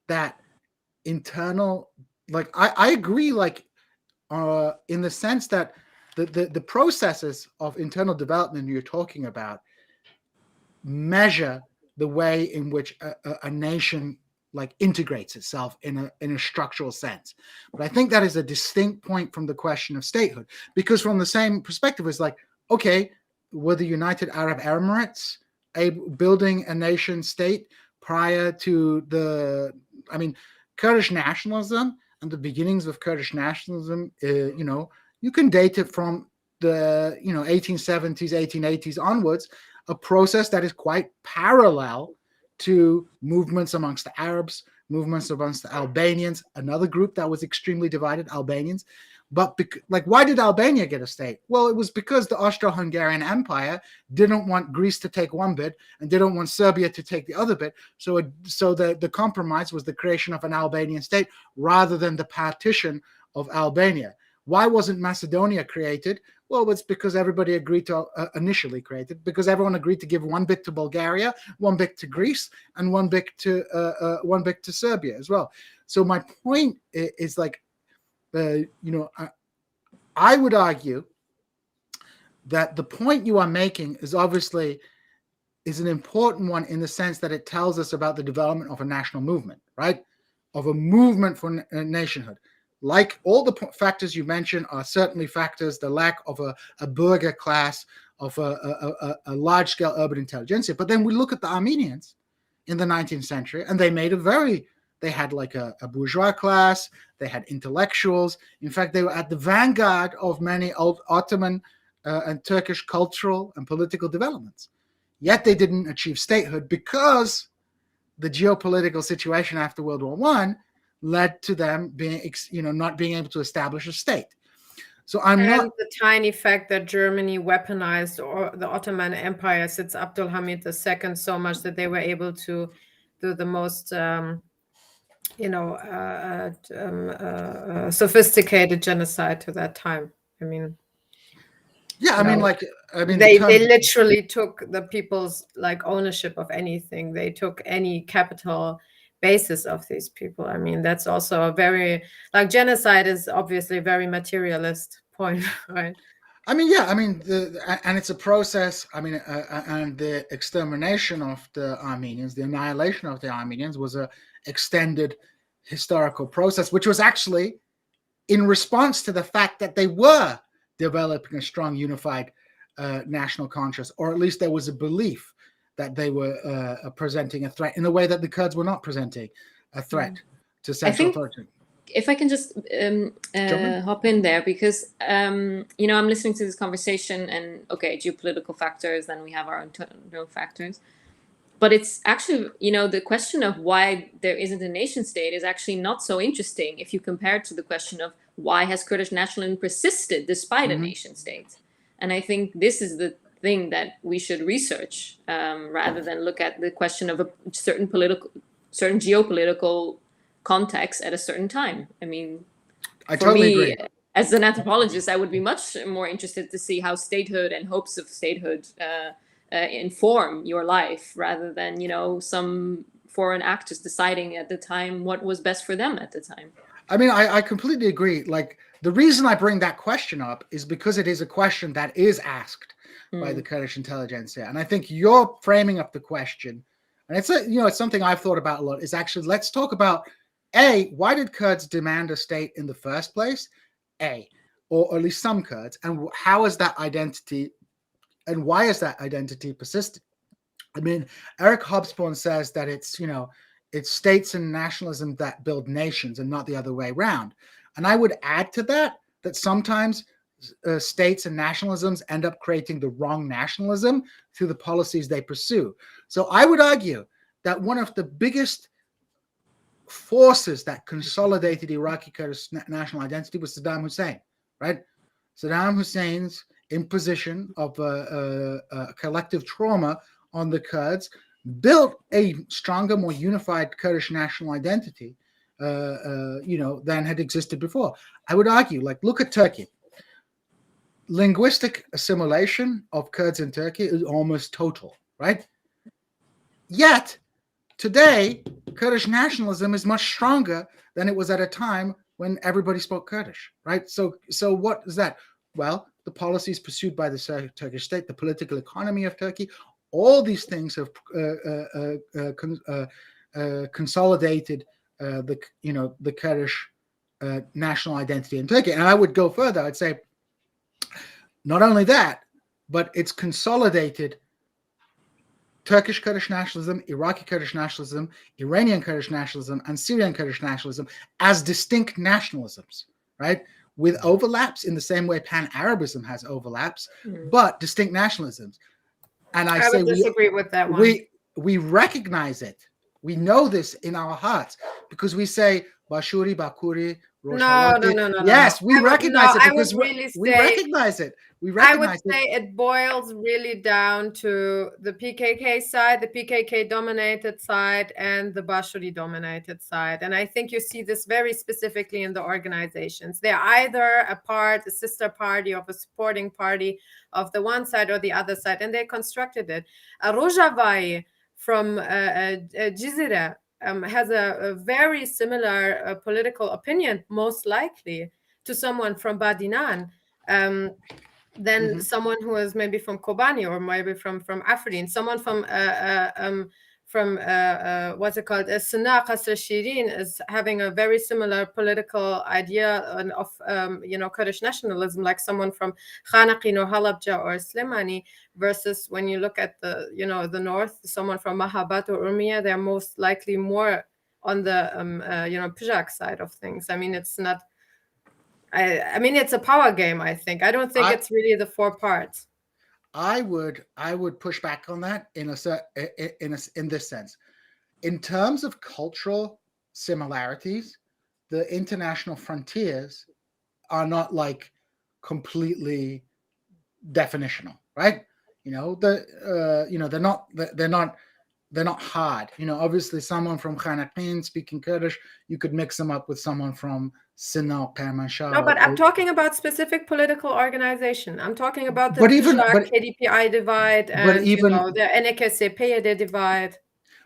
that internal, I agree, in the sense that the processes of internal development you're talking about measure the way in which a nation integrates itself in a structural sense. But I think that is a distinct point from the question of statehood, because from the same perspective, it's like, okay, were the United Arab Emirates building a nation state prior to Kurdish nationalism and the beginnings of Kurdish nationalism? You can date it from the 1870s, 1880s onwards, a process that is quite parallel to movements amongst the Arabs, movements amongst the Albanians, another group that was extremely divided, Albanians. But why did Albania get a state? Well, it was because the Austro-Hungarian Empire didn't want Greece to take one bit and didn't want Serbia to take the other bit. So the compromise was the creation of an Albanian state rather than the partition of Albania. Why wasn't Macedonia created? Well, it's because everybody agreed to initially create it, because everyone agreed to give one bit to Bulgaria, one bit to Greece, and one bit to Serbia as well. So my point is I would argue that the point you are making is an important one in the sense that it tells us about the development of a national movement, right? Of a movement for nationhood. Like all the factors you mentioned are certainly factors, the lack of a burger class, of a large-scale urban intelligentsia. But then we look at the Armenians in the 19th century, and they had like a bourgeois class, they had intellectuals. In fact, they were at the vanguard of many old Ottoman and Turkish cultural and political developments. Yet they didn't achieve statehood because the geopolitical situation after World War I led to them being, not being able to establish a state. So the tiny fact that Germany weaponized the Ottoman Empire since Abdulhamid II so much that they were able to do the most, sophisticated genocide to that time. I mean, they literally took the people's ownership of anything. They took any capital basis of these people. I mean, that's also a very genocide is obviously a very materialist point, right? I mean, yeah. I mean, and it's a process. I mean, and the extermination of the Armenians, the annihilation of the Armenians, was a extended historical process, which was actually in response to the fact that they were developing a strong, unified national conscience, or at least there was a belief that they were presenting a threat in a way that the Kurds were not presenting a threat to central authority. If I can just hop in there, because I'm listening to this conversation, and geopolitical factors, then we have our internal factors, but it's actually the question of why there isn't a nation state is actually not so interesting if you compare it to the question of why has Kurdish nationalism persisted despite a nation state. And I think this is the thing that we should research rather than look at the question of a certain geopolitical context at a certain time. I mean, I totally agree. As an anthropologist, I would be much more interested to see how statehood and hopes of statehood inform your life rather than, some foreign actors deciding at the time what was best for them at the time. I mean, I completely agree. The reason I bring that question up is because it is a question that is asked by the Kurdish intelligentsia. And I think you're framing up the question, and it's something I've thought about a lot, is actually, let's talk about, why did Kurds demand a state in the first place? Or at least some Kurds, and how is that identity, and why is that identity persistent? I mean, Eric Hobsbawm says that it's states and nationalism that build nations and not the other way around. And I would add to that sometimes states and nationalisms end up creating the wrong nationalism through the policies they pursue. So I would argue that one of the biggest forces that consolidated Iraqi Kurdish national identity was Saddam Hussein, right? Saddam Hussein's imposition of a collective trauma on the Kurds built a stronger, more unified Kurdish national identity, than had existed before. I would argue, look at Turkey. Linguistic assimilation of Kurds in Turkey is almost total, right? Yet, today, Kurdish nationalism is much stronger than it was at a time when everybody spoke Kurdish, right? So what is that? Well, the policies pursued by the Turkish state, the political economy of Turkey, all these things have consolidated the Kurdish national identity in Turkey. And I would go further. I'd say not only that, but it's consolidated Turkish Kurdish nationalism, Iraqi Kurdish nationalism, Iranian Kurdish nationalism, and Syrian Kurdish nationalism as distinct nationalisms, right? With overlaps in the same way Pan-Arabism has overlaps, but distinct nationalisms. And I say would disagree with that one. We recognize it We know this in our hearts because we say Bashuri, Bakuri, Rosh No. Halati. Yes, we recognize it because we recognize it. I would say it boils really down to the PKK side, the PKK dominated side, and the Bashuri dominated side. And I think you see this very specifically in the organizations. They're either a sister party of a supporting party of the one side or the other side, and they constructed it. Rojavai from Jizira has a very similar political opinion, most likely, to someone from Badinan. Than someone who is maybe from Kobane or maybe from Afrin, someone from what's it called, Sana Qasr Shirin is having a very similar political idea of Kurdish nationalism, like someone from Khanaqin or Halabja or Slimani, versus when you look at the the north, someone from Mahabat or Urmia, they're most likely more on the Pijak side of things. I mean, it's not. I mean, it's a power game, I think. I don't think it's really the four parts. I would push back on that in this sense. In terms of cultural similarities, the international frontiers are not like completely definitional, right? They're not hard. Obviously someone from Khanaqin speaking Kurdish, you could mix them up with someone from Sinop, Kermanshah. No, but I'm talking about specific political organization. I'm talking about the KDPI divide and the NKSP divide.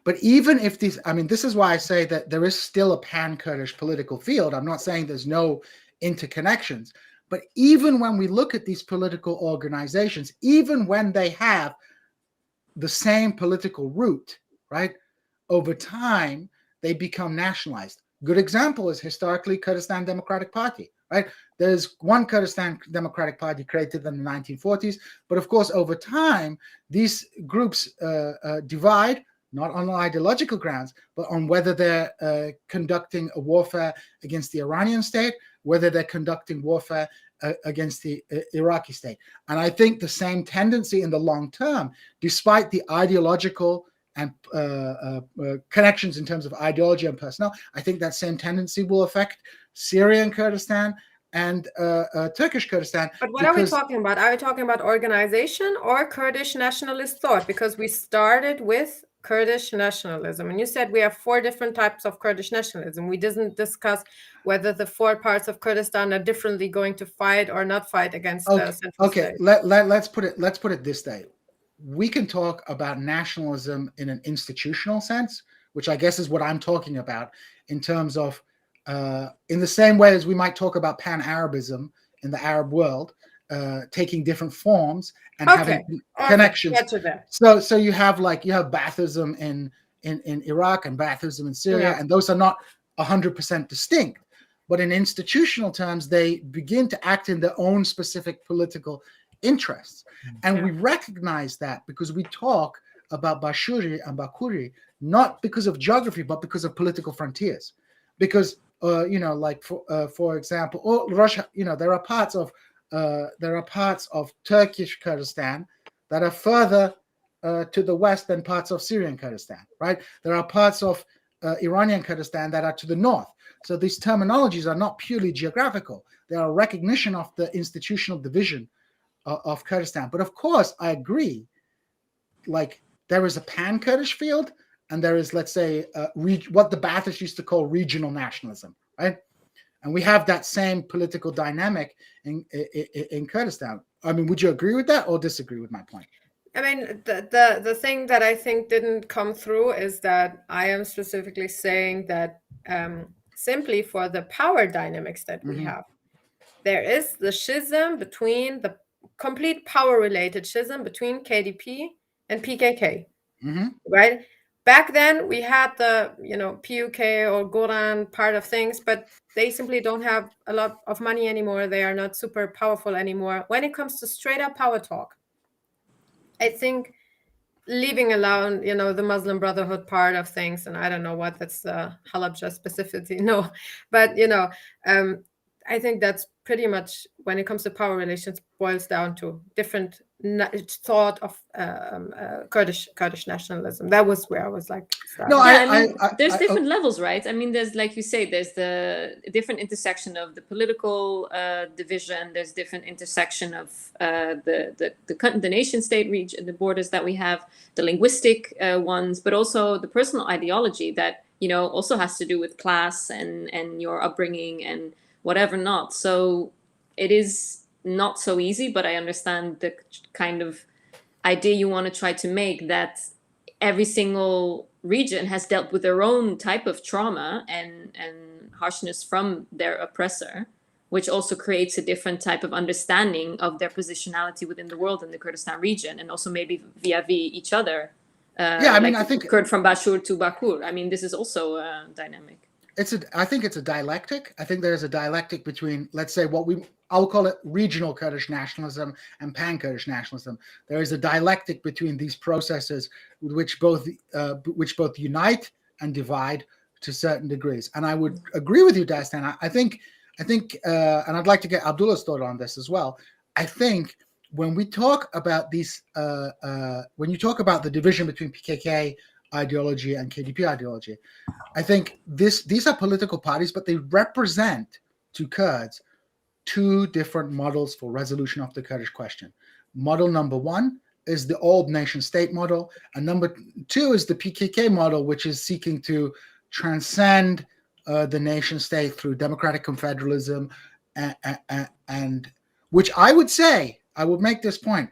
But even if these, I mean, this is why I say that there is still a pan-Kurdish political field. I'm not saying there's no interconnections, but even when we look at these political organizations, even when they have the same political root, right? Over time, they become nationalized. Good example is historically Kurdistan Democratic Party, right? There's one Kurdistan Democratic Party created in the 1940s, but of course, over time, these groups divide, not on ideological grounds, but on whether they're conducting a warfare against the Iranian state, whether they're conducting warfare against the Iraqi state. And I think the same tendency in the long term, despite the ideological and connections in terms of ideology and personnel, I think that same tendency will affect Syrian Kurdistan and Turkish Kurdistan. But what are we talking about? Are we talking about organization or Kurdish nationalist thought? Because we started with Kurdish nationalism, and you said we have four different types of Kurdish nationalism. We didn't discuss whether the four parts of Kurdistan are differently going to fight or not fight against the central state. Let's put it this way. We can talk about nationalism in an institutional sense, which I guess is what I'm talking about, in terms of in the same way as we might talk about pan-Arabism in the Arab world, taking different forms and having connections. So you have Baathism in Iraq and Baathism in Syria, and those are not 100% distinct. But in institutional terms, they begin to act in their own specific political interests. And we recognize that because we talk about Bashuri and Bakuri, not because of geography, but because of political frontiers. Because, for example, there are parts of Turkish Kurdistan that are further to the west than parts of Syrian Kurdistan, right? There are parts of Iranian Kurdistan that are to the north. So these terminologies are not purely geographical. They are a recognition of the institutional division of Kurdistan. But of course, I agree, like there is a pan-Kurdish field and there is, let's say, what the Baathists used to call regional nationalism, right? And we have that same political dynamic in Kurdistan. I mean, would you agree with that or disagree with my point? I mean, the thing that I think didn't come through is that I am specifically saying that simply for the power dynamics that we have, there is the schism between the complete power-related schism between KDP and PKK, right? Back then, we had the, PUK or Goran part of things, but they simply don't have a lot of money anymore. They are not super powerful anymore. When it comes to straight-up power talk, I think leaving alone, the Muslim Brotherhood part of things, and I don't know what that's Halabja specificity, no, but, I think that's pretty much when it comes to power relations boils down to different thought of Kurdish nationalism. That was where I was like starting. No, there's different levels, right? I mean, there's, like you say, there's the different intersection of the political division. There's different intersection of the nation state region, the borders that we have, the linguistic ones, but also the personal ideology that, you know, also has to do with class and your upbringing and whatever not. So it is not so easy, but I understand the kind of idea you want to try to make, that every single region has dealt with their own type of trauma and harshness from their oppressor, which also creates a different type of understanding of their positionality within the world in the Kurdistan region, and also maybe vis-a-vis each other. I mean, I think Kurd from Bashur to Bakur. I mean, this is also dynamic. I think it's a dialectic. I think there's a dialectic between, let's say, I'll call it regional Kurdish nationalism and pan-Kurdish nationalism. There is a dialectic between these processes, which both unite and divide to certain degrees. And I would agree with you, Dastan. I think, and I'd like to get Abdullah's thought on this as well. I think when we talk about these, when you talk about the division between PKK ideology and KDP ideology, I think these are political parties, but they represent to Kurds two different models for resolution of the Kurdish question. Model number one is the old nation state model, and number two is the PKK model, which is seeking to transcend the nation state through democratic confederalism, and which I would say, I would make this point,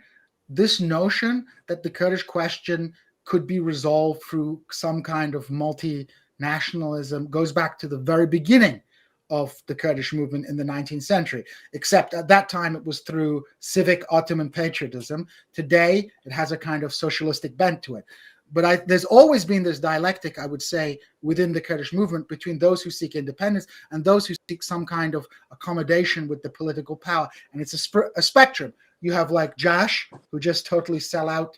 this notion that the Kurdish question could be resolved through some kind of multinationalism goes back to the very beginning of the Kurdish movement in the 19th century, except at that time it was through civic Ottoman patriotism. Today, it has a kind of socialistic bent to it. But there's always been this dialectic, I would say, within the Kurdish movement between those who seek independence and those who seek some kind of accommodation with the political power. And it's a spectrum. You have like Jash, who just totally sell out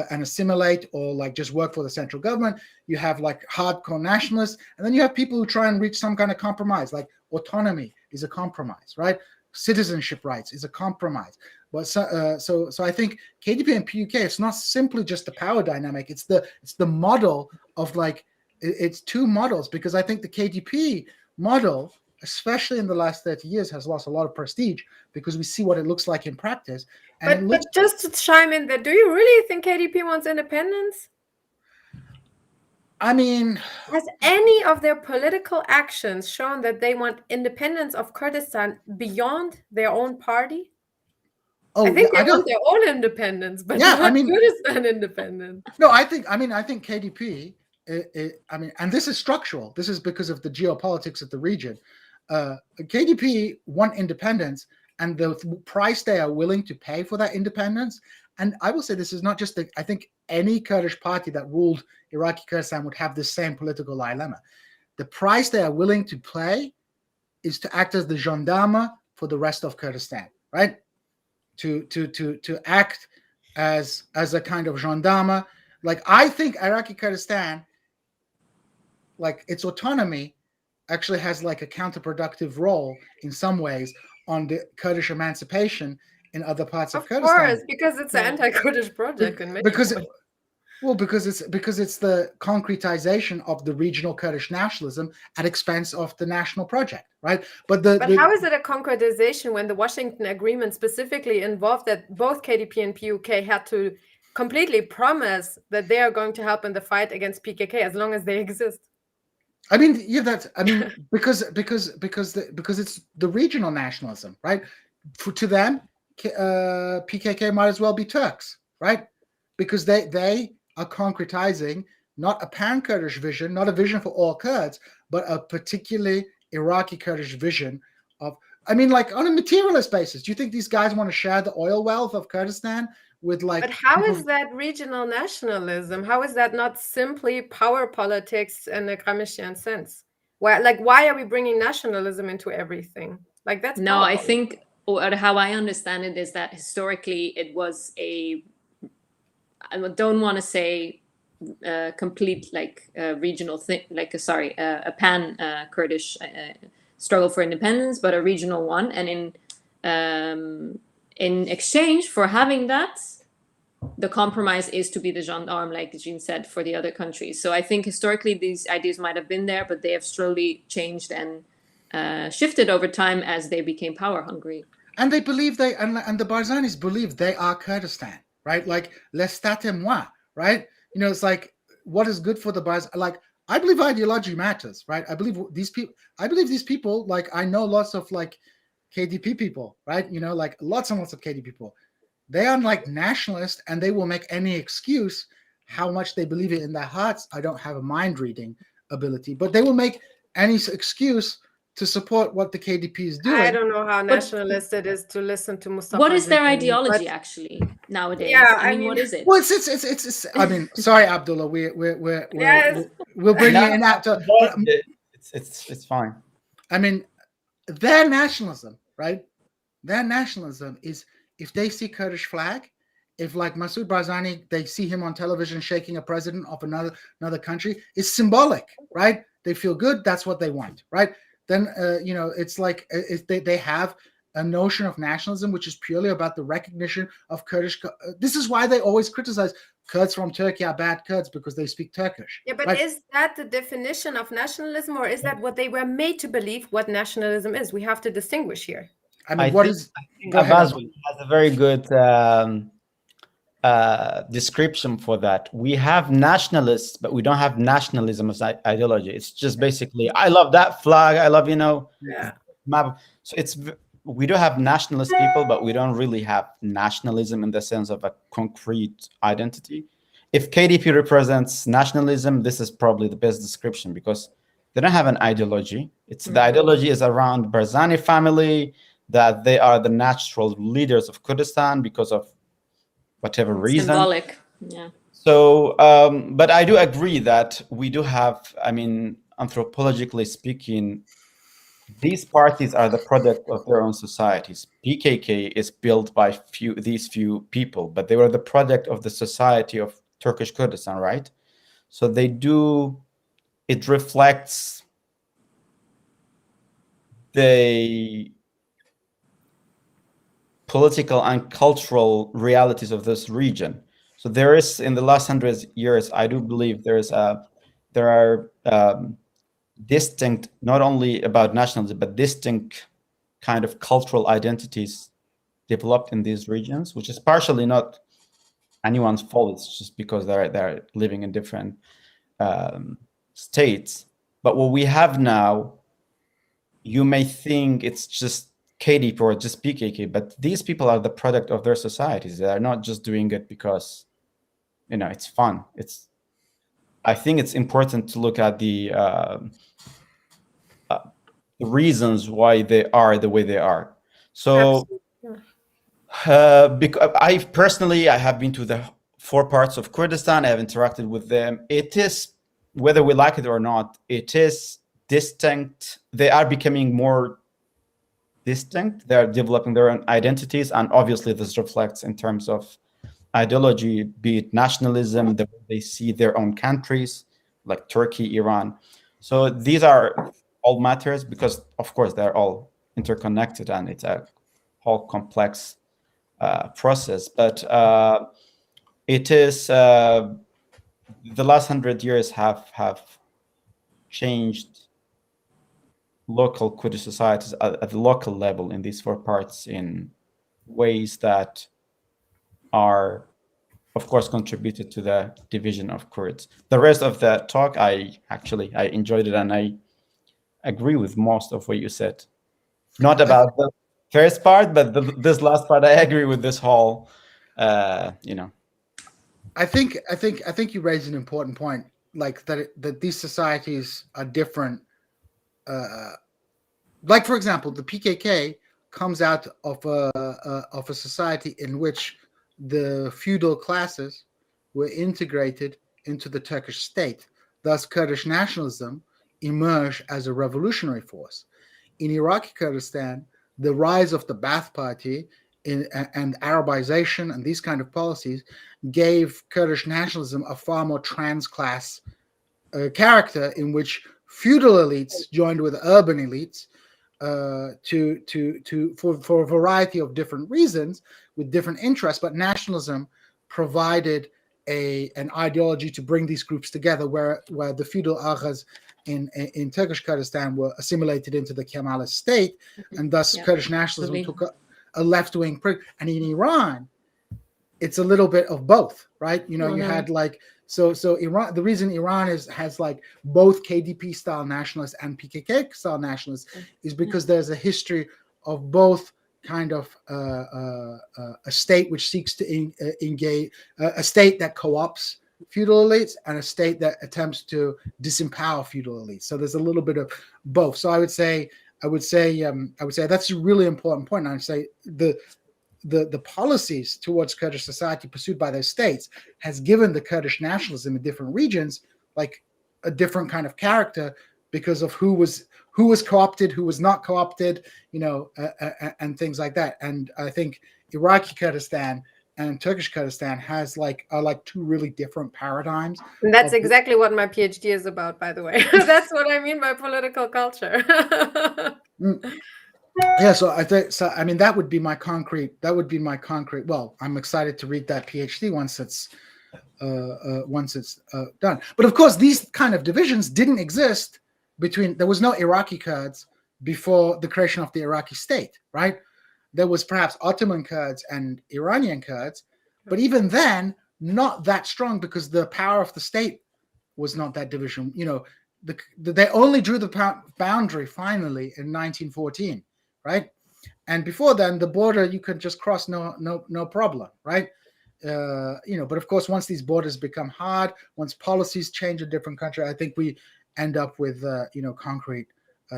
and assimilate, or like just work for the central government. You have like hardcore nationalists, and then you have people who try and reach some kind of compromise, like autonomy is a compromise, right? Citizenship rights is a compromise. But so I think KDP and PUK, it's not simply just the power dynamic. It's the model of like, it's two models, because I think the KDP model, especially in the last 30 years, has lost a lot of prestige because we see what it looks like in practice. And but just to chime in there, do you really think KDP wants independence? I mean, has any of their political actions shown that they want independence of Kurdistan beyond their own party? Oh, I think they want their own independence, but not Kurdistan independence. No, I think KDP, and this is structural. This is because of the geopolitics of the region. KDP want independence, and the price they are willing to pay for that independence. And I will say this is not just I think any Kurdish party that ruled Iraqi Kurdistan would have the same political dilemma. The price they are willing to pay is to act as the gendarme for the rest of Kurdistan, right? To act as a kind of gendarme. Like, I think Iraqi Kurdistan, like its autonomy, actually has like a counterproductive role in some ways on the Kurdish emancipation in other parts of Kurdistan. Of course, because it's an anti-Kurdish project. Because it's the concretization of the regional Kurdish nationalism at expense of the national project, right? But how is it a concretization when the Washington Agreement specifically involved that both KDP and PUK had to completely promise that they are going to help in the fight against PKK as long as they exist? I mean, because it's the regional nationalism, right? To them, PKK might as well be Turks, right? Because they are concretizing not a pan-Kurdish vision, not a vision for all Kurds, but a particularly Iraqi Kurdish vision of, I mean, like on a materialist basis. Do you think these guys want to share the oil wealth of Kurdistan with like? But how is that regional nationalism? How is that not simply power politics in a Gramscian sense? Why are we bringing nationalism into everything? Like, that's no. I think, or how I understand it, is that historically it was I don't want to say complete regional thing, a pan Kurdish struggle for independence, but a regional one. And in exchange for having that, the compromise is to be the gendarme, like Djene said, for the other countries. So I think historically these ideas might have been there, but they have slowly changed and shifted over time as they became power hungry. And they believe and the Barzanis believe they are Kurdistan, right? Like, l'estat et moi, right? You know, it's like, what is good for the Barzani? Like, I believe ideology matters, right? I believe these people, like, I know lots of like KDP people, right? You know, like lots and lots of KDP people. They are like nationalists, and they will make any excuse how much they believe it in their hearts. I don't have a mind reading ability, but they will make any excuse to support what the KDP is doing. I don't know how nationalist it is to listen to Mustafa. What is their ideology actually nowadays? Yeah, I mean, what is it? Well, it's I mean, sorry, Abdullah, we'll bring you in after. It's fine. I mean, their nationalism, right? Their nationalism is, if they see Kurdish flag, if like Masoud Barzani, they see him on television shaking a president of another country, it's symbolic, right? They feel good. That's what they want, right? Then, you know, it's like they have a notion of nationalism, which is purely about the recognition of Kurdish. This is why they always criticize Kurds from Turkey are bad Kurds, because they speak Turkish. Yeah, but right? Is that the definition of nationalism, or is that what they were made to believe what nationalism is? We have to distinguish here. I mean, I think Abbas has a very good description for that. We have nationalists, but we don't have nationalism as ideology. It's just basically, I love that flag. I love, you know, map. So we do have nationalist people, but we don't really have nationalism in the sense of a concrete identity. If KDP represents nationalism, this is probably the best description, because they don't have an ideology. The ideology is around Barzani family, that they are the natural leaders of Kurdistan because of whatever reason. Symbolic, yeah. So, but I do agree that we do have, I mean, anthropologically speaking, these parties are the product of their own societies. PKK is built by these few people, but they were the product of the society of Turkish Kurdistan, right? So it reflects the political and cultural realities of this region. So there is, in the last 100 years, I do believe there are distinct, not only about nationalism, but distinct kind of cultural identities developed in these regions, which is partially not anyone's fault. It's just because they're living in different states. But what we have now, you may think it's just KDP or just PKK, but these people are the product of their societies. They are not just doing it because, you know, it's fun. I think it's important to look at the reasons why they are the way they are. So, because I have been to the 4 parts of Kurdistan. I have interacted with them. It is, whether we like it or not, it is distinct. They are becoming more distinct. They are developing their own identities, and obviously this reflects in terms of ideology, be it nationalism, the way they see their own countries, like Turkey, Iran. So these are all matters, because of course they're all interconnected, and it's a whole complex process. But it is the last 100 years have changed local Kurdish societies at the local level in these 4 parts in ways that are, of course, contributed to the division of Kurds. The rest of the talk, I enjoyed it, and I agree with most of what you said. Not about the first part, but this last part, I agree with this whole, you know. I think you raised an important point, like that these societies are different. Like, for example, the PKK comes out of a society in which the feudal classes were integrated into the Turkish state. Thus, Kurdish nationalism emerged as a revolutionary force. In Iraqi Kurdistan, the rise of the Ba'ath Party and Arabization and these kind of policies gave Kurdish nationalism a far more trans-class character, in which feudal elites joined with urban elites for a variety of different reasons with different interests, but nationalism provided an ideology to bring these groups together, where the feudal Aghas in Turkish Kurdistan were assimilated into the Kemalist state, and thus Kurdish nationalism took a left-wing and in Iran it's a little bit of both, right? You had like so Iran. The reason Iran has like both KDP style nationalists and PKK style nationalists is because there's a history of both kind of a state which seeks to engage, a state that co-opts feudal elites, and a state that attempts to disempower feudal elites. So there's a little bit of both. So I would say that's a really important point. And I'd say the policies towards Kurdish society pursued by those states has given the Kurdish nationalism in different regions like a different kind of character because of who was co-opted, who was not co-opted, and things like that. And I think Iraqi Kurdistan and Turkish Kurdistan are like two really different paradigms. And that's exactly what my PhD is about, by the way. That's what I mean by political culture. Yeah, so I think so. I mean, that would be my concrete. Well, I'm excited to read that PhD once it's done. But of course, these kind of divisions didn't exist there was no Iraqi Kurds before the creation of the Iraqi state, right? There was perhaps Ottoman Kurds and Iranian Kurds, but even then, not that strong because the power of the state was not that division. They only drew the boundary finally in 1914, right? And before then, the border you could just cross no problem, right? But of course, once these borders become hard, once policies change in different countries, I think we end up with concrete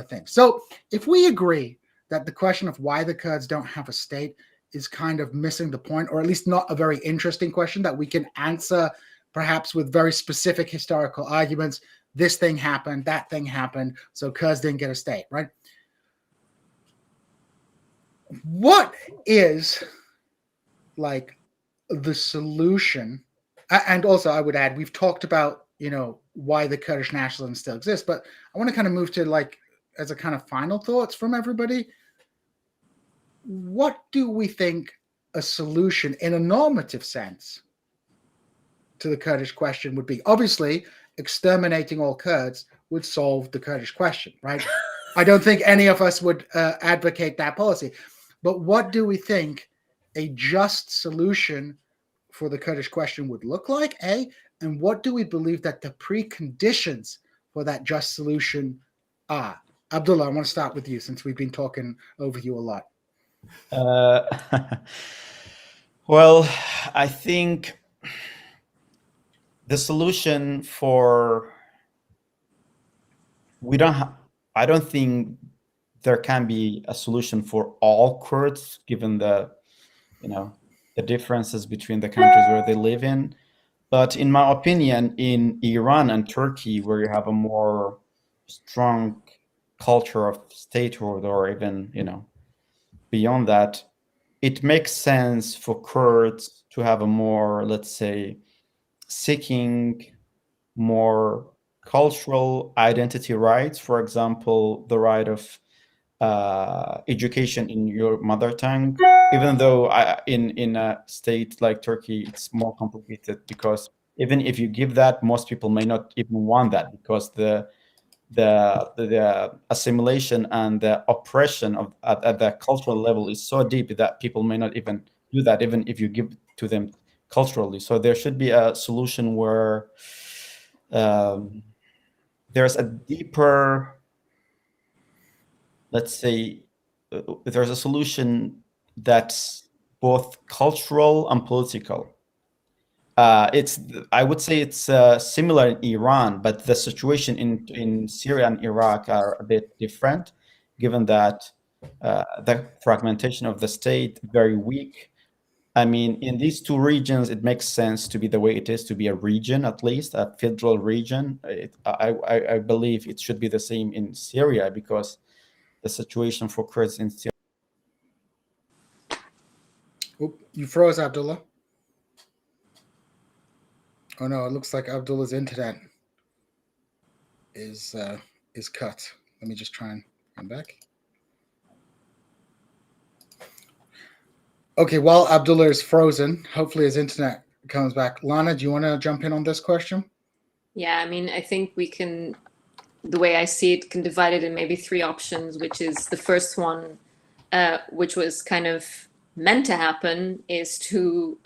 things. So if we agree that the question of why the Kurds don't have a state is kind of missing the point, or at least not a very interesting question that we can answer perhaps with very specific historical arguments, this thing happened, that thing happened, so Kurds didn't get a state, right? What is like the solution? And also I would add, we've talked about, why the Kurdish nationalism still exists, but I want to kind of move to like, as a kind of final thoughts from everybody, what do we think a solution in a normative sense to the Kurdish question would be? Obviously, exterminating all Kurds would solve the Kurdish question, right? I don't think any of us would advocate that policy. But what do we think a just solution for the Kurdish question would look like, A? And what do we believe that the preconditions for that just solution are? Abdullah, I want to start with you since we've been talking over you a lot. Well, I think the solution I don't think there can be a solution for all Kurds, given the differences between the countries where they live in. But in my opinion, in Iran and Turkey, where you have a more strong culture of statehood, or even, beyond that, it makes sense for Kurds to have a more, let's say, seeking more cultural identity rights. For example, the right of education in your mother tongue, even though in a state like Turkey, it's more complicated, because even if you give that, most people may not even want that, because the assimilation and the oppression at the cultural level is so deep that people may not even do that, even if you give to them culturally. So there should be a solution where there's a deeper, let's say, there's a solution that's both cultural and political. I would say it's similar in Iran, but the situation in Syria and Iraq are a bit different, given that the fragmentation of the state very weak. I mean, in these two regions, it makes sense to be the way it is, to be a region, at least a federal region. I believe it should be the same in Syria, because the situation for Kurds in Syria. Oh, you froze, Abdullah. Oh no, it looks like Abdullah's internet is cut. Let me just try and come back. Okay, well, Abdullah is frozen. Hopefully his internet comes back. Lana, do you want to jump in on this question? Yeah, I mean, I think we can, the way I see it, can divide it in maybe three options, which is the first one, which was kind of meant to happen, is to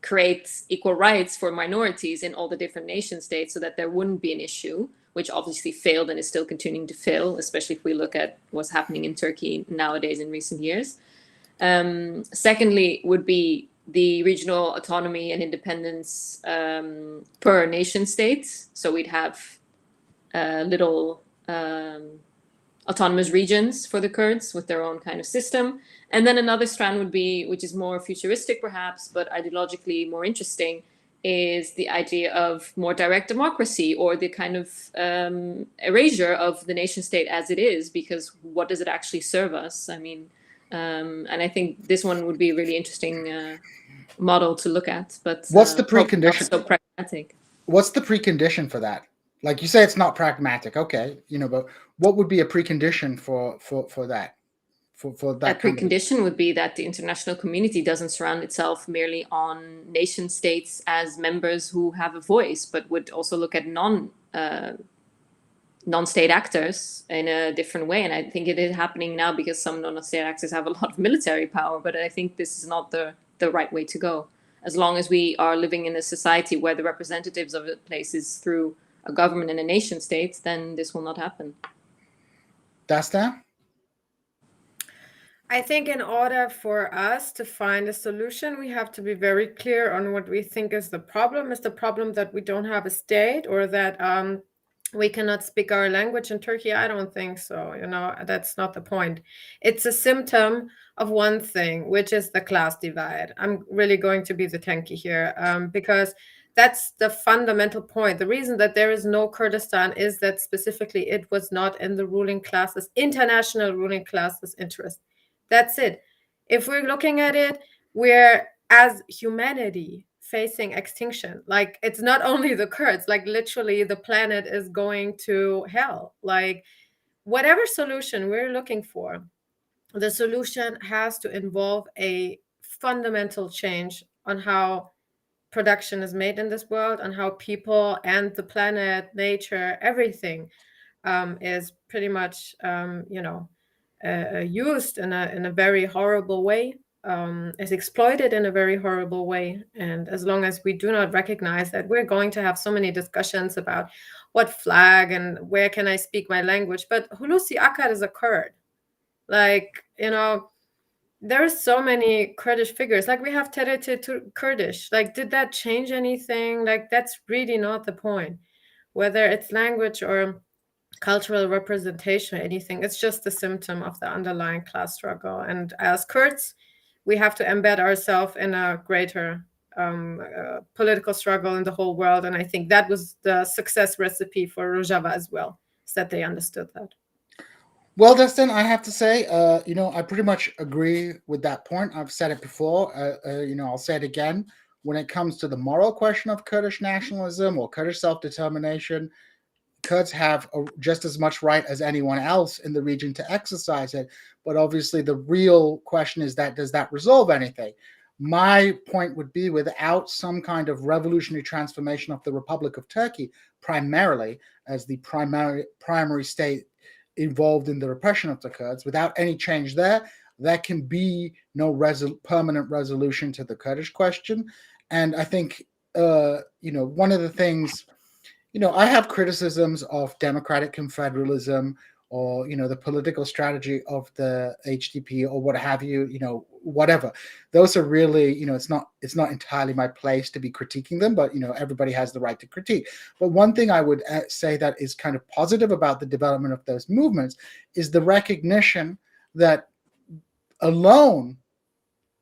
create equal rights for minorities in all the different nation states so that there wouldn't be an issue, which obviously failed and is still continuing to fail, especially if we look at what's happening in Turkey nowadays in recent years. Secondly, would be the regional autonomy and independence per nation state. So we'd have little autonomous regions for the Kurds with their own kind of system. And then another strand would be, which is more futuristic perhaps, but ideologically more interesting, is the idea of more direct democracy, or the kind of erasure of the nation state as it is, because what does it actually serve us? I mean, and I think this one would be a really interesting model to look at. But what's the precondition? So pragmatic. What's the precondition for that? Like you say, it's not pragmatic. Okay, but what would be a precondition for that? For that precondition would be that the international community doesn't surround itself merely on nation states as members who have a voice, but would also look at non-state actors in a different way. And I think it is happening now because some non-state actors have a lot of military power, but I think this is not the right way to go. As long as we are living in a society where the representatives of a place is through a government and a nation state, then this will not happen. Dastan? I think in order for us to find a solution, we have to be very clear on what we think is the problem. Is the problem that we don't have a state, or that we cannot speak our language in Turkey? I don't think so. That's not the point. It's a symptom of one thing, which is the class divide. I'm really going to be the tanky here because that's the fundamental point. The reason that there is no Kurdistan is that specifically it was not in the ruling classes, international ruling classes' interest. That's it. If we're looking at it, we're, as humanity, facing extinction. Like, it's not only the Kurds, like literally the planet is going to hell. Like, whatever solution we're looking for, the solution has to involve a fundamental change on how production is made in this world, and how people and the planet, nature, everything is pretty much, used in a very horrible way, is exploited in a very horrible way. And as long as we do not recognize that, we're going to have so many discussions about what flag and where can I speak my language. But Hulusi Akar is a Kurd. Like, there are so many Kurdish figures. Like, we have TRT Kurdish. Like, did that change anything? Like, that's really not the point. Whether it's language or cultural representation or anything, it's just a symptom of the underlying class struggle. And as Kurds, we have to embed ourselves in a greater political struggle in the whole world. And I think that was the success recipe for Rojava as well, is that they understood that. Well, Dastan, I have to say, I pretty much agree with that point. I've said it before. I'll say it again. When it comes to the moral question of Kurdish nationalism or Kurdish self-determination, Kurds have just as much right as anyone else in the region to exercise it. But obviously, the real question is that, does that resolve anything? My point would be, without some kind of revolutionary transformation of the Republic of Turkey, primarily as the primary state involved in the repression of the Kurds, without any change there can be no permanent resolution to the Kurdish question. And I think, one of the things, I have criticisms of democratic confederalism, or, the political strategy of the HDP, or what have you, whatever. Those are really, it's not entirely my place to be critiquing them, but, everybody has the right to critique. But one thing I would say that is kind of positive about the development of those movements is the recognition that alone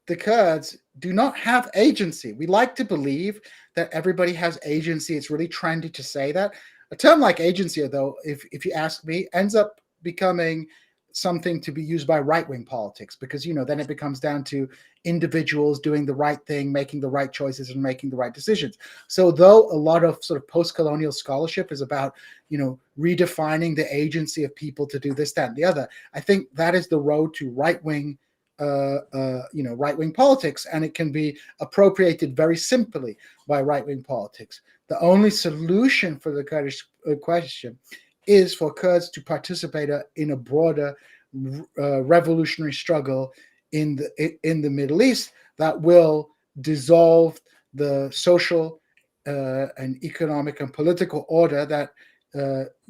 the Kurds do not have agency. We like to believe that everybody has agency. It's really trendy to say that. A term like agency, though, if you ask me, ends up becoming something to be used by right-wing politics, because, then it becomes down to individuals doing the right thing, making the right choices, and making the right decisions. So though a lot of sort of post-colonial scholarship is about, redefining the agency of people to do this, that, and the other, I think that is the road to right-wing right-wing politics, and it can be appropriated very simply by right-wing politics. The only solution for the Kurdish question is for Kurds to participate in a broader revolutionary struggle in the Middle East that will dissolve the social and economic and political order that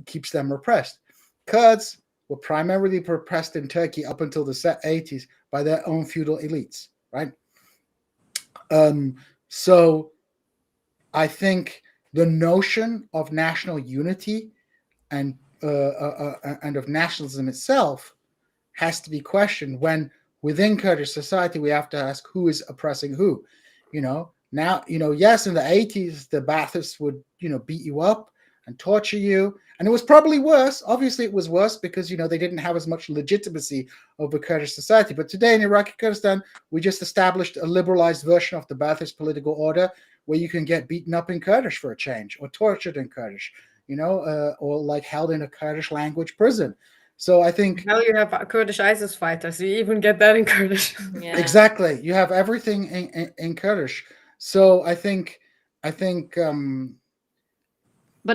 keeps them repressed. Kurds were primarily repressed in Turkey up until the 80s by their own feudal elites, right? So I think the notion of national unity and of nationalism itself has to be questioned when within Kurdish society we have to ask who is oppressing who. Now, yes, in the 80s, the Baathists would, beat you up and torture you. And it was probably worse. Obviously, it was worse because, they didn't have as much legitimacy over Kurdish society. But today in Iraqi Kurdistan, we just established a liberalized version of the Baathist political order where you can get beaten up in Kurdish for a change, or tortured in Kurdish, or like held in a Kurdish language prison. So I think now you have Kurdish ISIS fighters. You even get that in Kurdish. Yeah. Exactly. You have everything in Kurdish. So I think. But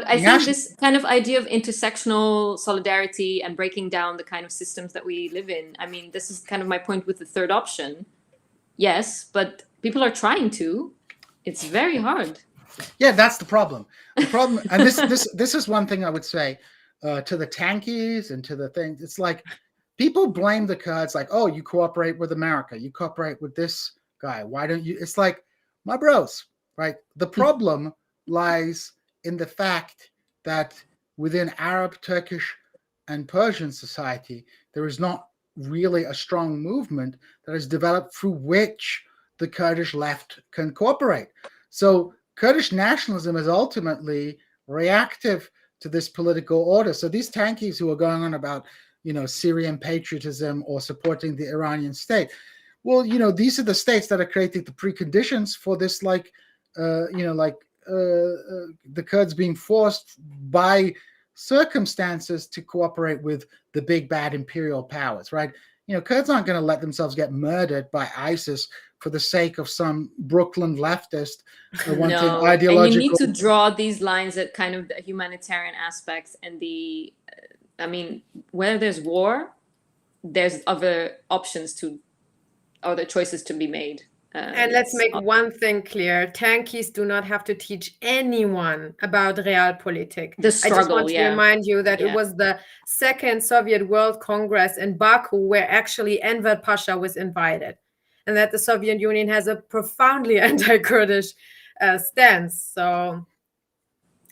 I think this kind of idea of intersectional solidarity and breaking down the kind of systems that we live in, I mean, this is kind of my point with the third option. Yes, but people are trying to. It's very hard. Yeah, that's the problem. The problem, and this is one thing I would say to the tankies and to the things. It's like people blame the Kurds, like, oh, you cooperate with America, you cooperate with this guy. Why don't you? It's like, my bros, right? The problem lies in the fact that within Arab, Turkish, and Persian society, there is not really a strong movement that has developed through which the Kurdish left can cooperate. So Kurdish nationalism is ultimately reactive to this political order. So these tankies who are going on about, Syrian patriotism or supporting the Iranian state, well, these are the states that are creating the preconditions for this, the Kurds being forced by circumstances to cooperate with the big bad imperial powers, right? Kurds aren't going to let themselves get murdered by ISIS for the sake of some Brooklyn leftist wanting ideological. And you need to draw these lines at kind of the humanitarian aspects and where there's war, there's other choices to be made. And let's make one thing clear. Tankies do not have to teach anyone about realpolitik. The struggle, I just want to remind you that it was the Second Soviet World Congress in Baku where actually Enver Pasha was invited. And that the Soviet Union has a profoundly anti-Kurdish stance. So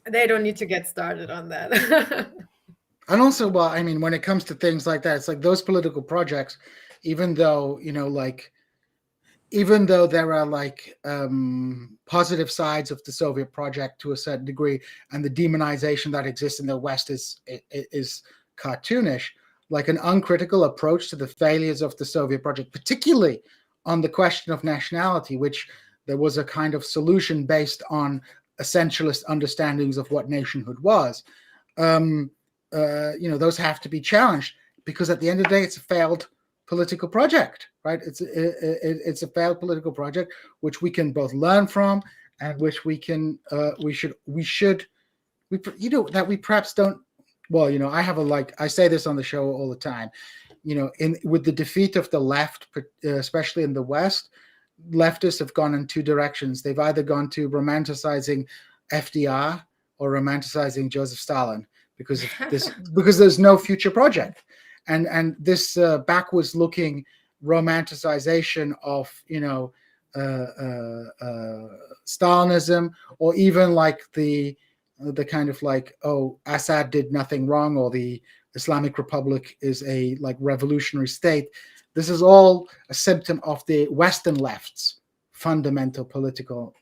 they don't need to get started on that. And also, when it comes to things like that, it's like those political projects, even though there are positive sides of the Soviet project to a certain degree, and the demonization that exists in the West is cartoonish, like an uncritical approach to the failures of the Soviet project, particularly on the question of nationality, which there was a kind of solution based on essentialist understandings of what nationhood was. Those have to be challenged, because at the end of the day, it's a failed political project, right? It's a failed political project which we can both learn from, and which we perhaps don't. Well, I say this on the show all the time. With the defeat of the left, especially in the West, leftists have gone in two directions. They've either gone to romanticizing FDR or romanticizing Joseph Stalin because there's no future project. And this backwards looking romanticization of Stalinism, or even like the kind of like, oh, Assad did nothing wrong, or the Islamic Republic is a revolutionary state. This is all a symptom of the Western left's fundamental political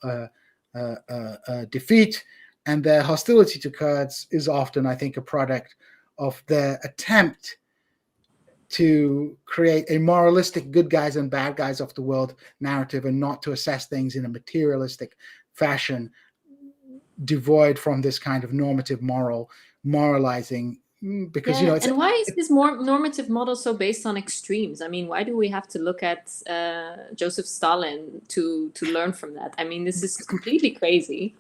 defeat, and their hostility to Kurds is often, I think, a product of their attempt to create a moralistic good guys and bad guys of the world narrative, and not to assess things in a materialistic fashion, devoid from this kind of normative moralizing because yeah, and why is this more normative model so based on extremes? I mean, why do we have to look at Joseph Stalin to learn from that? I mean, this is completely crazy.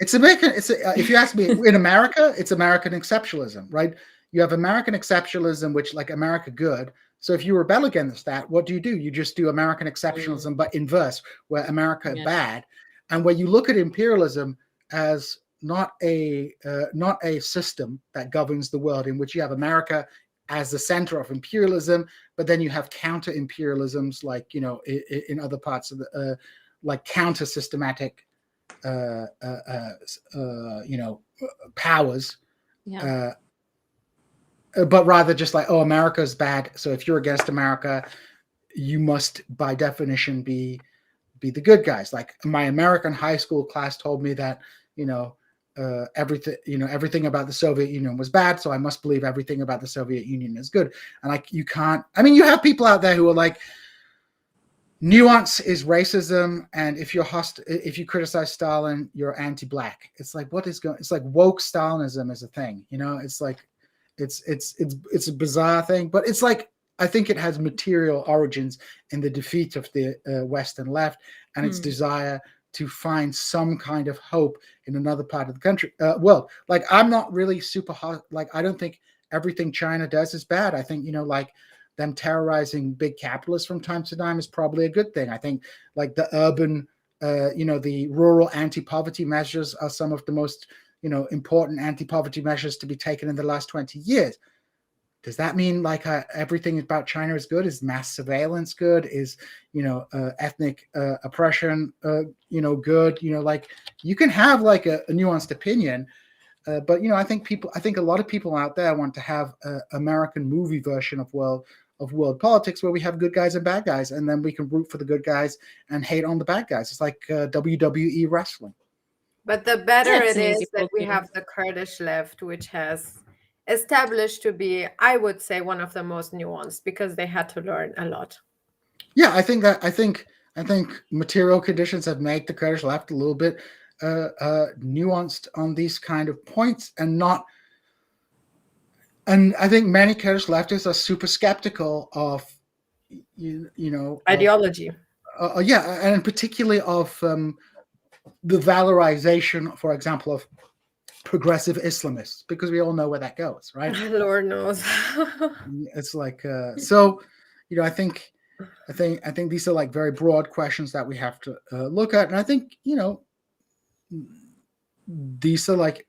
It's American. If you ask me, in America, it's American exceptionalism, right? You have American exceptionalism, which like America good. So if you rebel against that, what do? You just do American exceptionalism, but inverse, where America bad, and where you look at imperialism as not a system that governs the world, in which you have America as the center of imperialism, but then you have counter imperialisms, like in other parts of the like counter systematic powers, but rather just like, oh, America's bad, so if you're against America, you must by definition be the good guys. Like my American high school class told me that everything about the Soviet Union was bad, so I must believe everything about the Soviet Union is good. And like, you can't. I mean, you have people out there who are like, nuance is racism, and if you criticize Stalin, you're anti-black. It's like, what is going? It's like woke Stalinism is a thing. It's like it's a bizarre thing, but it's like, I think it has material origins in the defeat of the Western left and its desire to find some kind of hope in another part of the country world. Like, I'm not really super hot. Like, I don't think everything China does is bad. I think like them terrorizing big capitalists from time to time is probably a good thing. I think like the urban, the rural anti-poverty measures are some of the most important anti-poverty measures to be taken in the last 20 years. Does that mean like everything about China is good? Is mass surveillance good? Is ethnic oppression good? Like, you can have like a nuanced opinion, but I think a lot of people out there want to have an American movie version of world politics, where we have good guys and bad guys, and then we can root for the good guys and hate on the bad guys. It's like WWE wrestling. But the better it is that we have the Kurdish left, which has established to be, I would say, one of the most nuanced, because they had to learn a lot. Yeah, I think material conditions have made the Kurdish left a little bit nuanced on these kind of points, and I think many Kurdish leftists are super skeptical of ideology. And particularly of the valorization, for example, of progressive Islamists, because we all know where that goes, right? Lord knows. It's like so, I think these are like very broad questions that we have to look at, and I think these are like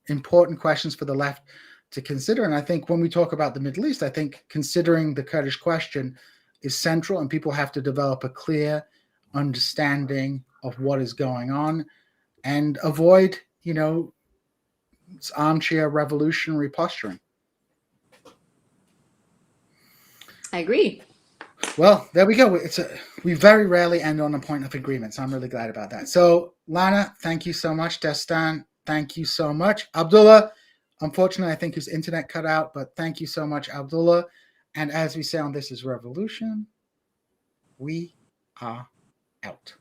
important questions for the left to consider. And I think when we talk about the Middle East, I think considering the Kurdish question is central, and people have to develop a clear understanding of what is going on and avoid armchair revolutionary posturing. I agree. Well, there we go. We very rarely end on a point of agreement, so I'm really glad about that. So, Lana, thank you so much. Dastan, thank you so much. Abdullah, unfortunately, I think his internet cut out, but thank you so much, Abdullah. And as we say on This Is Revolution, we are out.